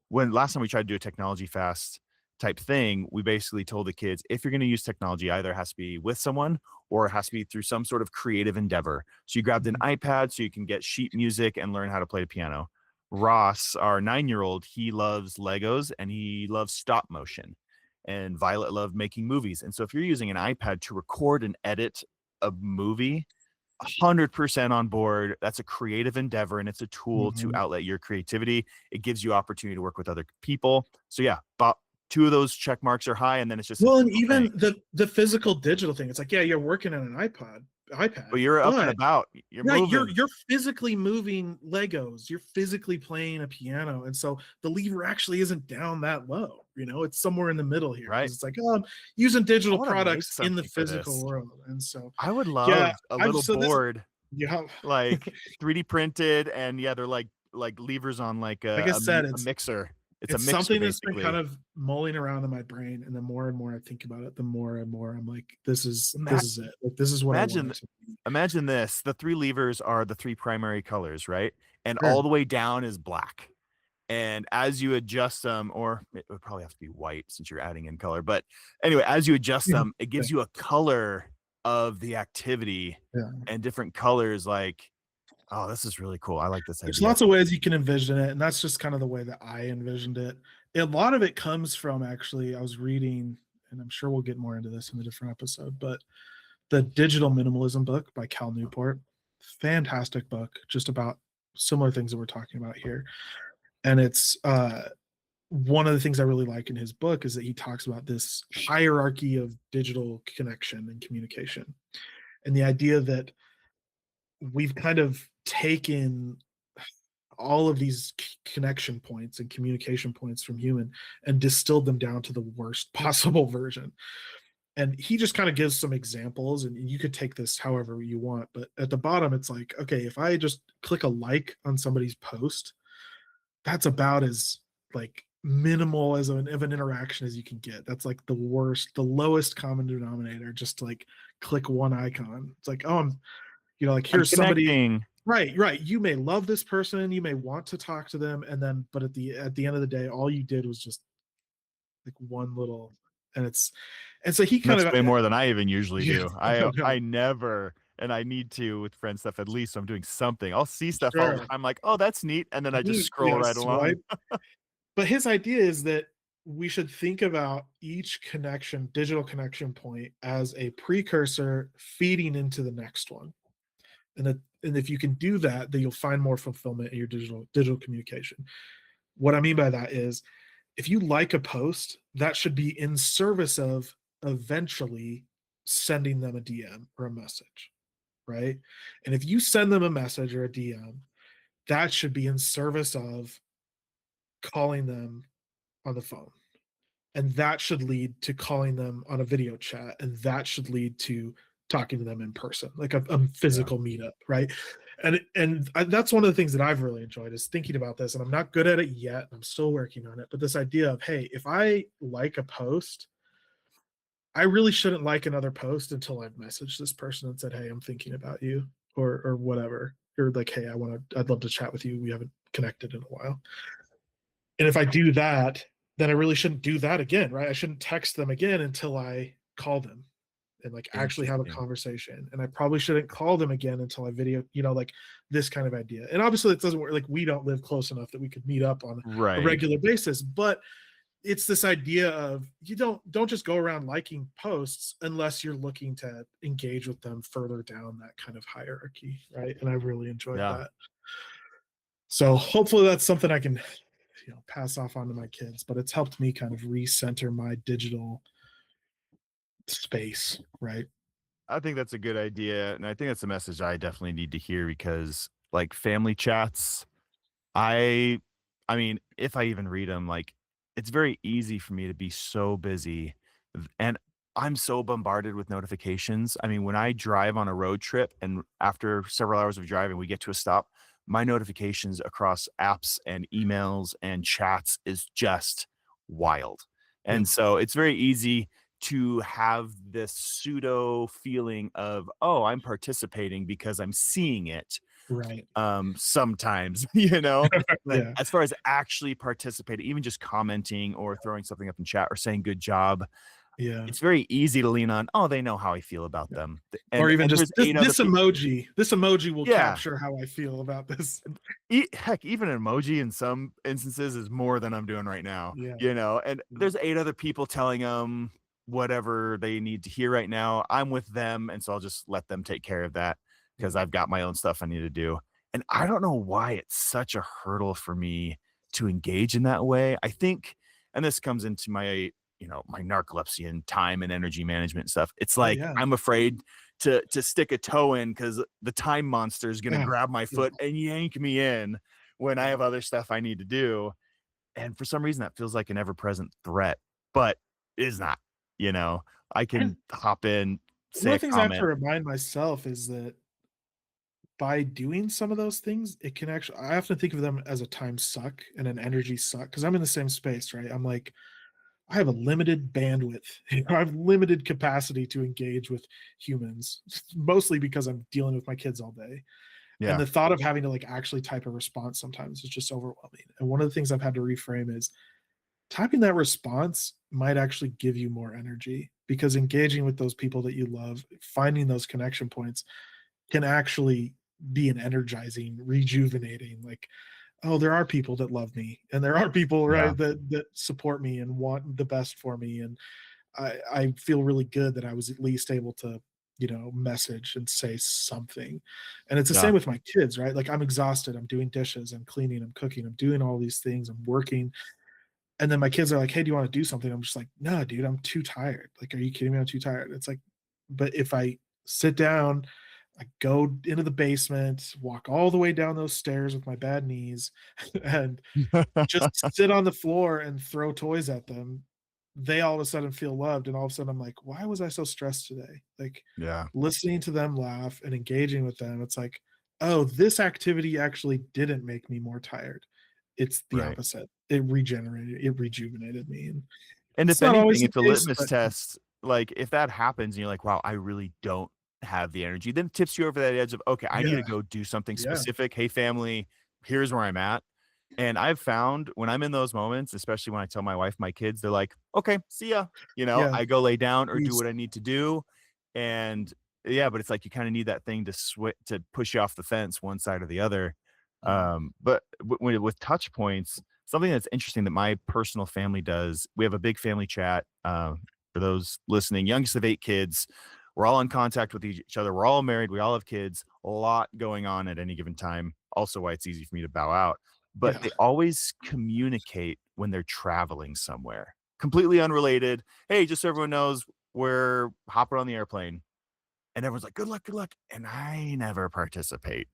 when last time we tried to do a technology fast type thing, we basically told the kids, if you're going to use technology, either it has to be with someone or it has to be through some sort of creative endeavor. So you grabbed an Mhm. iPad so you can get sheet music and learn how to play the piano. Ross, our 9-year-old, he loves Legos and he loves stop motion. And Violet loved making movies. And so if you're using an iPad to record and edit a movie, 100% on board. That's a creative endeavor and it's a tool to Mhm. outlet your creativity. It gives you opportunity to work with other people. So yeah, but two of those check marks are high, and then it's just a Well, and digital thing. even the physical digital thing, it's like, yeah, you're working on an But iPad, you're up and but about. You're right, moving, you're physically moving Legos, you're physically playing a piano, and so the lever actually isn't down that low, it's somewhere in the middle here right? because it's like, oh, I'm using I digital want to make products in the something for physical this. world, and so I would yeah, love a I've little so this board, yeah, like 3D printed, and yeah, they're like levers on like like I said, a mixer. It's a it's mixer something that's been kind basically. of mulling around in my brain, and the more and more I think about it, the more and more I'm like, this Ima- is it. Like this is what I want Imagine it to be. imagine this. The three levers are the three primary colors, right? And all Sure. the way down is black. And as you adjust them, or it would probably have to be white since you're adding in color. But anyway, as you adjust Yeah. them, it gives you a color of the activity Yeah. and different colors. Like, oh, this is really cool. I like this There's idea. lots of ways you can envision it, and that's just kind of the way that I envisioned it. A lot of it comes from actually, I was reading, and I'm sure we'll get more into this in a different episode, but the Digital Minimalism book by Cal Newport, fantastic book, just about similar things that we're talking about here. And it's one of the things I really like in his book is that he talks about this hierarchy of digital connection and communication, and the idea that we've kind of taken all of these connection points and communication points from human and distilled them down to the worst possible version. And he just kind of gives some examples, and you could take this however you want, but at the bottom it's like, okay, if I just click a like on somebody's post, that's about as like minimal as of an interaction as you can get. That's like the worst, the lowest common denominator, just to like click one icon. It's like, oh, like I'm here's somebody. connecting. Right, right. You may love this person, you may want to talk to them, and then, but at the end of the day, all you did was just like one little, and so he kind That's of, way more than I even usually yeah, do. I I don't know, I never, and I need to with friend stuff at least. So I'm doing something. I'll see stuff. sure, I'm like, oh, that's neat, and then I just scroll right along. swipe. But his idea is that we should think about each connection, digital connection point, as a precursor feeding into the next one, and if you can do that, then you'll find more fulfillment in your digital communication. What I mean by that is, if you like a post, that should be in service of eventually sending them a DM or a message, right? And if you send them a message or a DM, that should be in service of calling them on the phone. And that should lead to calling them on a video chat. And that should lead to talking to them in person, like a Yeah. physical meetup, right? And that's one of the things that I've really enjoyed is thinking about this. And I'm not good at it yet. I'm still working on it. But this idea of, hey, if I like a post, I really shouldn't like another post until I've messaged this person and said, hey, I'm thinking about you, or whatever. Or like, hey, I'd love to chat with you. We haven't connected in a while. And if I do that, then I really shouldn't do that again, right? I shouldn't text them again until I call them and like actually have a Interesting. conversation. And I probably shouldn't call them again until I video, like this kind of idea. And obviously it doesn't work. Like we don't live close enough that we could meet up on a Right. regular basis, but it's this idea of you don't just go around liking posts unless you're looking to engage with them further down that kind of hierarchy, right? And I really enjoyed Yeah. that. So hopefully that's something I can pass off onto my kids, but it's helped me kind of recenter my digital space, right? I think that's a good idea, and I think that's a message I definitely need to hear because, like, family chats, I I mean, if I even read them, like, it's very easy for me to be so busy, and I'm so bombarded with notifications. I mean, when I drive on a road trip and after several hours of driving, we get to a stop, my notifications across apps and emails and chats is just wild. Yep. And so it's very easy to have this pseudo feeling of, oh, I'm participating because I'm seeing it Right. sometimes, you know, but Yeah. as far as actually participating, even just commenting or throwing something up in chat or saying good job, Yeah. it's very easy to lean on, oh, they know how I feel about Yeah. them. Or even And just there's this eight other this people. emoji. This emoji will Yeah. capture how I feel about this. Heck, even an emoji in some instances is more than I'm doing right now, Yeah. you know, and Yeah. there's eight other people telling them whatever they need to hear right now. I'm with them, and so I'll just let them take care of that because Yeah. I've got my own stuff I need to do. And I don't know why it's such a hurdle for me to engage in that way. I think, and this comes into my, you know, my narcolepsy and time and energy management stuff. It's Oh, like yeah. I'm afraid to stick a toe in because the time monster is gonna Yeah. grab my Yeah. foot and yank me in when I Yeah. have other stuff I need to do. And for some reason, that feels like an ever-present threat, but it is not, you know? I And can hop in, one say of a the things I have to comment. remind myself is that by doing some of those things, it can actually I often think of them as a time suck and an energy suck because I'm in the same space, right? I'm like, I have a limited bandwidth. I have limited capacity to engage with humans, mostly because I'm dealing with my kids all day. And Yeah, the thought of having to like actually type a response sometimes is just overwhelming. And one of the things I've had to reframe is typing that response might actually give you more energy because engaging with those people that you love, finding those connection points can actually be an energizing, rejuvenating, like, oh, there are people that love me and there are people, yeah, right, that support me and want the best for me. And I feel really good that I was at least able to, message and say something. And it's the yeah. same with my kids, right? Like I'm exhausted. I'm doing dishes, I'm cleaning, I'm cooking, I'm doing all these things, I'm working. And then my kids are like, hey, do you want to do something? I'm just like, no, dude, I'm too tired. Like, are you kidding me? I'm too tired. It's like, but if I sit down, I go into the basement, walk all the way down those stairs with my bad knees, and just sit on the floor and throw toys at them, they all of a sudden feel loved. And all of a sudden I'm like, why was I so stressed today? Like Yeah, listening to them laugh and engaging with them, it's like, oh, this activity actually didn't make me more tired. It's the right. opposite. It rejuvenated me. And And it's if not always anything, the if the case, litmus but test, like, if that happens and you're like, "Wow, I really don't have the energy," then it tips you over that edge of, "Okay, I need yeah, to go do something yeah, specific. Hey, family, here's where I'm at." And I've found when I'm in those moments, especially when I tell my wife, my kids, they're like, "Okay, see ya." You know, yeah, I go lay down or do please. what I need to do. And yeah, but it's like you kinda need that thing to to push you off the fence one side or the other. Mm, But when with touch points, something that's interesting that my personal family does, we have a big family chat. For those listening, youngest of 8 kids. We're all in contact with each other. We're all married. We all have kids. A lot going on at any given time. Also, why it's easy for me to bow out. But yeah. they always communicate when they're traveling somewhere, completely unrelated. Hey, just so everyone knows, we're hopping on the airplane, and everyone's like, "Good luck, good luck," and I never participate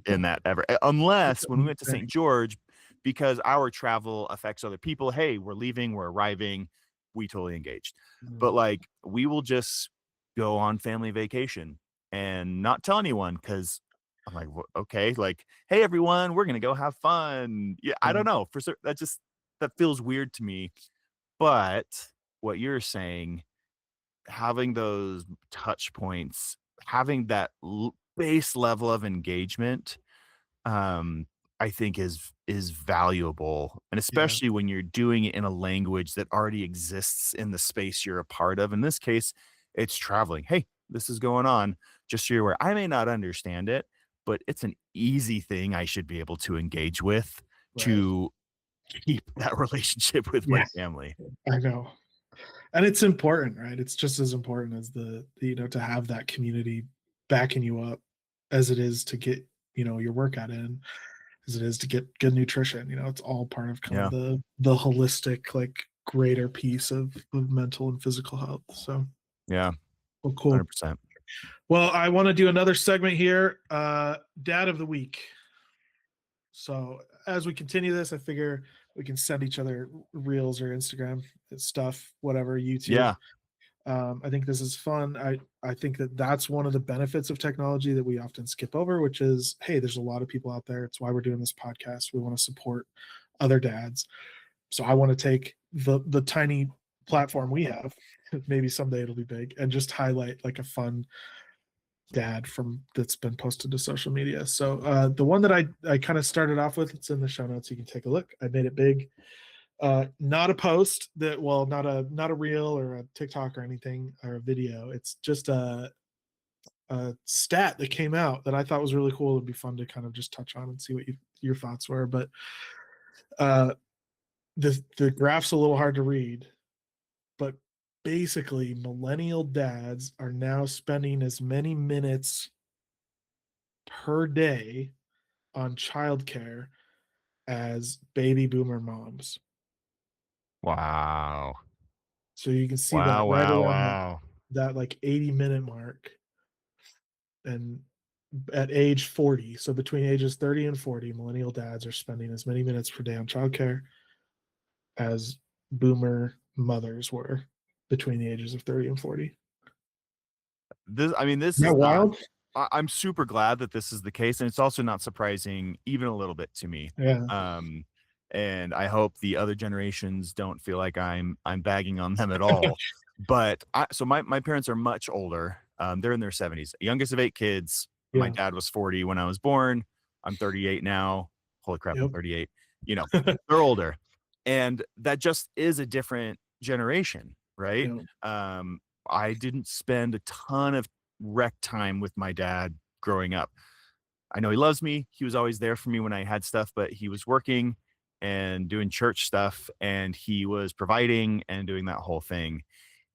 in that ever, It's unless a when we neat went to thing. St. George, because our travel affects other people. Hey, we're leaving, we're arriving, we totally engaged. But, Mm, like, we will just go on family vacation and not tell anyone because 'cause I'm like, "Wha okay," like, "Hey, everyone, we're gonna go have fun." Yeah, I yeah, don't know, for that just that feels weird to me, but what you're saying, having those touch points, having that base level of engagement, um, I think is valuable, and yeah, especially when you're doing it in a language that already exists in the space you're a part of. In this case, it's traveling. Hey, this is going on. Just so you're aware. I may not understand it, but it's an easy thing I should be able to engage with right. to keep that relationship with my Yeah, family. I know. And it's important, right? It's just as important as to have that community backing you up as it is to get, your workout in, as it is to get good nutrition. It's all part of kind of Yeah, the holistic, like greater piece of mental and physical health. So, yeah, well, cool. 100%. Well, I want to do another segment here. Dad of the week. So as we continue this, I figure we can send each other reels or Instagram stuff, whatever, YouTube. Yeah, I think this is fun. I think that that's one of the benefits of technology that we often skip over, which is, hey, there's a lot of people out there. It's why we're doing this podcast. We want to support other dads. So I want to take the tiny platform we have. Maybe someday it'll be big, and just highlight like a fun dad from that's been posted to social media. So the one that I kind of started off with, it's in the show notes. You can take a look. I made it big. Not a post that, well, not a reel or a TikTok or anything or a video. It's just a stat that came out that I thought was really cool. It'd be fun to kind of just touch on and see what your thoughts were. But uh, the graph's a little hard to read, but basically millennial dads are now spending as many minutes per day on childcare as baby boomer moms. Wow. So you can see that Wow, right wow, around wow. that like 80-minute mark. And at age 40, so between ages 30 and 40, millennial dads are spending as many minutes per day on childcare as boomer mothers were between the ages of 30 and 40. This Isn't that is not. wild? I'm super glad that this is the case, and it's also not surprising even a little bit to me. Yeah. Um, and I hope the other generations don't feel like I'm bagging on them at all. But so my parents are much older. They're in their 70s. Youngest of 8 kids. My Yeah. dad was 40 when I was born. I'm 38 now. Holy crap, I'm Yep. 38. They're older. And that just is a different generation, right? Yeah. I didn't spend a ton of rec time with my dad growing up. I know he loves me. He was always there for me when I had stuff, but he was working and doing church stuff, and he was providing and doing that whole thing.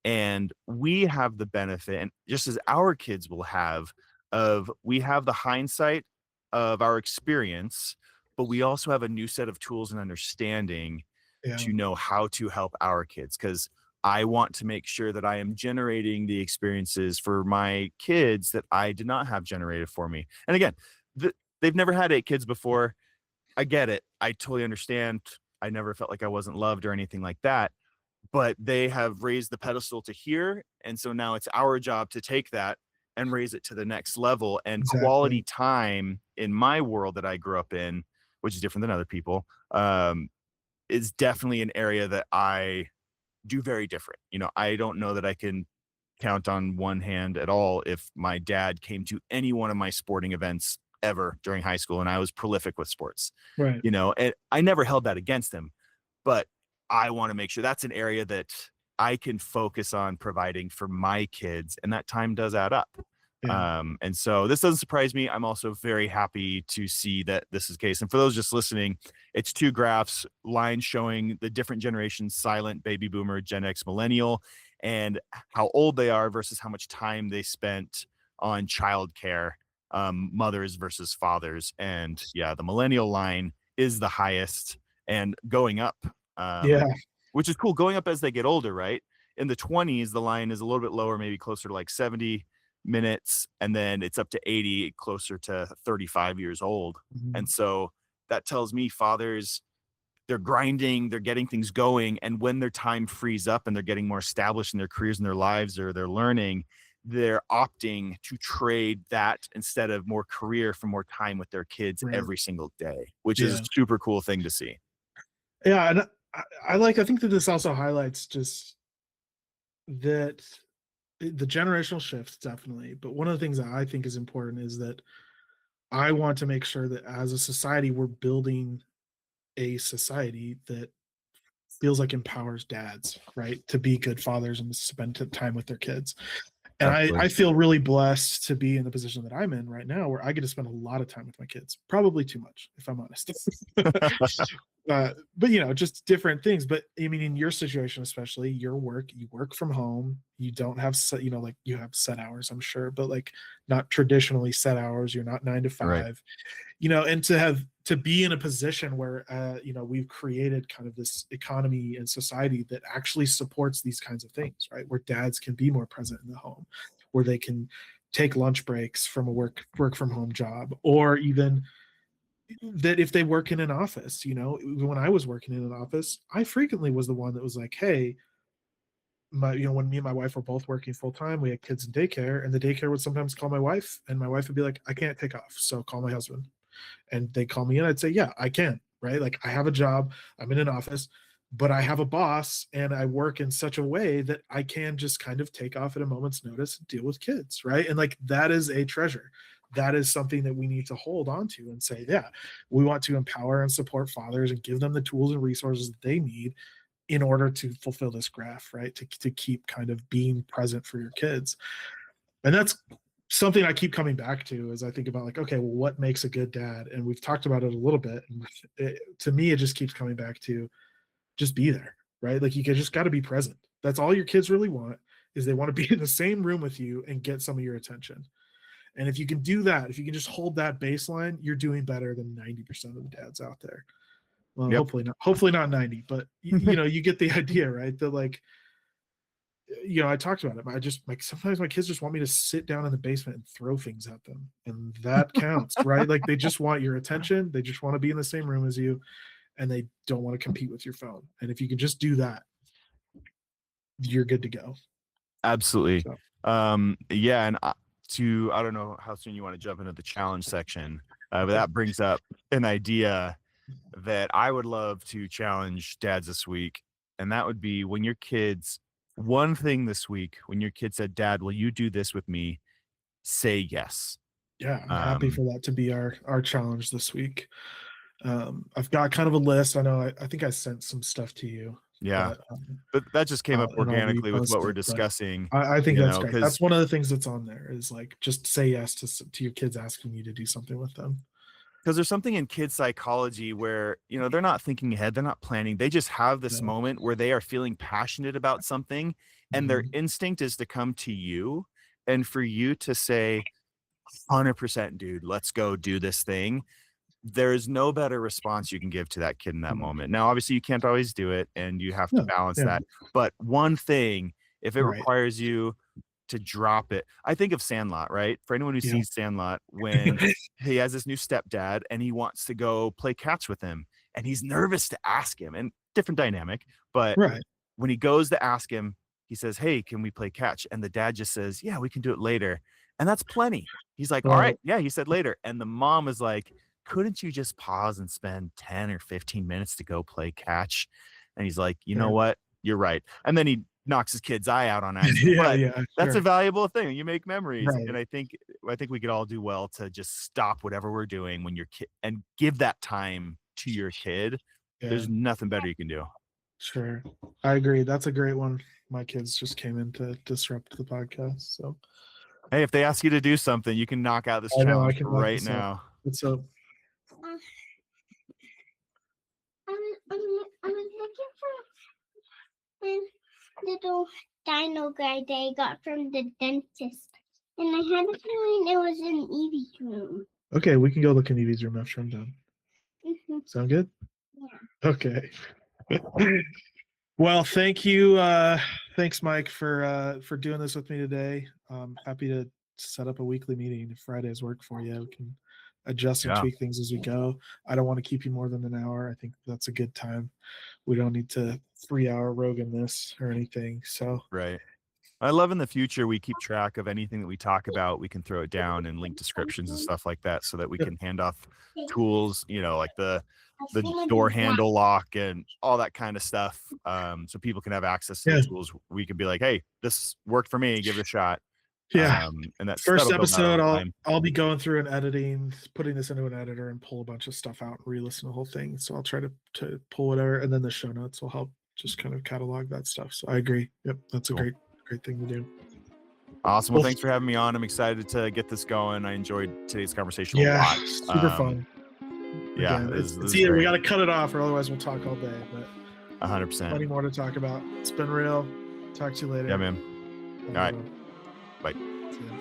And we have the benefit, and just as our kids will have, of we have the hindsight of our experience, but we also have a new set of tools and understanding Yeah. to know how to help our kids. Because I want to make sure that I am generating the experiences for my kids that I did not have generated for me. And again, they've never had 8 kids before. I get it. I totally understand. I never felt like I wasn't loved or anything like that. But they have raised the pedestal to here. And so now it's our job to take that and raise it to the next level. And quality Exactly. time in my world that I grew up in, which is different than other people, is definitely an area that I do very different. I don't know that I can count on one hand at all if my dad came to any one of my sporting events ever during high school, and I was prolific with sports. Right. And I never held that against him, but I want to make sure that's an area that I can focus on providing for my kids, and that time does add up. Yeah. And so this doesn't surprise me. I'm also very happy to see that this is the case. And for those just listening, it's 2 graphs, lines showing the different generations: silent, baby boomer, Gen X, millennial, and how old they are versus how much time they spent on childcare, mothers versus fathers. And yeah, the millennial line is the highest and going up, Yeah. which is cool, going up as they get older, right? In the 20s, the line is a little bit lower, maybe closer to like 70 minutes, and then it's up to 80, closer to 35 years old. Mhm. And so that tells me fathers, they're grinding, they're getting things going, and when their time frees up and they're getting more established in their careers and their lives, or they're learning, they're opting to trade that instead of more career for more time with their kids Right. every single day, which is Yeah. a super cool thing to see. Yeah. And I think that this also highlights just that the generational shift, definitely. But one of the things that I think is important is that I want to make sure that as a society, we're building a society that feels like empowers dads, right, to be good fathers and spend time with their kids. And Absolutely. I feel really blessed to be in the position that I'm in right now, where I get to spend a lot of time with my kids, probably too much, if I'm honest. But just different things. But I mean, in your situation, especially your work, you work from home. You don't have set, like you have set hours, I'm sure, but like not traditionally set hours. You're not 9 to Right. 5, and to be in a position where we've created kind of this economy and society that actually supports these kinds of things, right? Where dads can be more present in the home, where they can take lunch breaks from a work from home job, or even that if they work in an office, when I was working in an office, I frequently was the one that was like, hey, when me and my wife were both working full time, we had kids in daycare, and the daycare would sometimes call my wife, and my wife would be like, I can't take off, so call my husband. And they call me in, I'd say, yeah, I can, right? Like I have a job, I'm in an office, but I have a boss and I work in such a way that I can just kind of take off at a moment's notice and deal with kids, right? And like that is a treasure. That is something that we need to hold on to and say, yeah, we want to empower and support fathers and give them the tools and resources that they need in order to fulfill this graph, right? To keep kind of being present for your kids. And that's something I keep coming back to as I think about like, okay, well, what makes a good dad? And we've talked about it a little bit. And to me, it just keeps coming back to just be there, right? Like you just got to be present. That's all your kids really want, is they want to be in the same room with you and get some of your attention. And if you can do that, if you can just hold that baseline, you're doing better than 90% of the dads out there. Well, Yep. hopefully not 90, but you know, you get the idea, right? That like, you know, I talked about it, but I just like sometimes my kids just want me to sit down in the basement and throw things at them. And that counts, right? Like they just want your attention. They just want to be in the same room as you, and they don't want to compete with your phone. And if you can just do that, you're good to go. Absolutely. So. Yeah. And I don't know how soon you want to jump into the challenge section, but that brings up an idea that I would love to challenge dads this week. And that would be when your kids, one thing this week, when your kid said, Dad, will you do this with me? Say yes. Yeah, I'm happy for that to be our challenge this week. I've got kind of a list. I know I think I sent some stuff to you. Yeah. But that just came up and I'll organically with repost what we're it, but discussing. I think that's great. 'cause That's one of the things that's on there is like just say yes to your kids asking you to do something with them. because there's something in kids psychology where, you know, they're not thinking ahead, they're not planning. They just have this Yeah. moment where they are feeling passionate about something and their Mhm. instinct is to come to you and for you to say, 100% dude, let's go do this thing. There's no better response you can give to that kid in that Mhm. moment. Now, obviously, you can't always do it and you have to No, balance yeah, that. But one thing, if it right. requires you to drop it, I think of Sandlot, right? For anyone who Yeah. sees Sandlot, when he has this new stepdad and he wants to go play catch with him and he's nervous to ask him, and different dynamic. But Right. when he goes to ask him, he says, Hey, can we play catch? And the dad just says, Yeah, we can do it later. And that's plenty. He's like, All Right. right. Yeah, he said later. And the mom is like, couldn't you just pause and spend 10 or 15 minutes to go play catch? And he's like, you know Sure. what? You're right. And then he knocks his kid's eye out on accident. Yeah, But yeah, that's a sure. valuable thing. You make memories. Right. And I think we could all do well to just stop whatever we're doing when your kid and give that time to your kid. Yeah, There's nothing better you can do. sure. I agree. That's a great one. My kids just came in to disrupt the podcast. So Hey, if they ask you to do something, you can knock out this I know I challenge can knock right this out. now. What's up? I was looking for a little dino guy that I got from the dentist. And I had a feeling it was in Evie's room. Okay, we can go look in Evie's room after I'm done. Mm-hmm. Sound good? Yeah. Okay. Well, thank you. Thanks, Mike, for doing this with me today. I'm happy to set up a weekly meeting if Fridays work for you. We can adjust and Yeah. tweak things as we go. I don't want to keep you more than an hour. I think that's a good time. We don't need to 3-hour Rogan this or anything. So Right. I love in the future we keep track of anything that we talk about. We can throw it down in link descriptions and stuff like that so that we can hand off tools, you know, like the door handle lock and all that kind of stuff. So people can have access to the tools. We can be like, hey, this worked for me, give it a shot. Yeah. And that's First episode, I'll be going through and editing, putting this into an editor and pull a bunch of stuff out and re-listen to the whole thing. So I'll try to pull whatever, and then the show notes will help just kind of catalog that stuff. So I agree. Yep, that's a great thing to do. Awesome. Well, thanks for having me on. I'm excited to get this going. I enjoed today's conversation a lot. Super fun. Yeah, Again, it's either we got to cut it off or otherwise we'll talk all day. But 100%. Plenty more to talk about. It's been real. Talk to you later. Yeah, man. All right. Bye. See ya.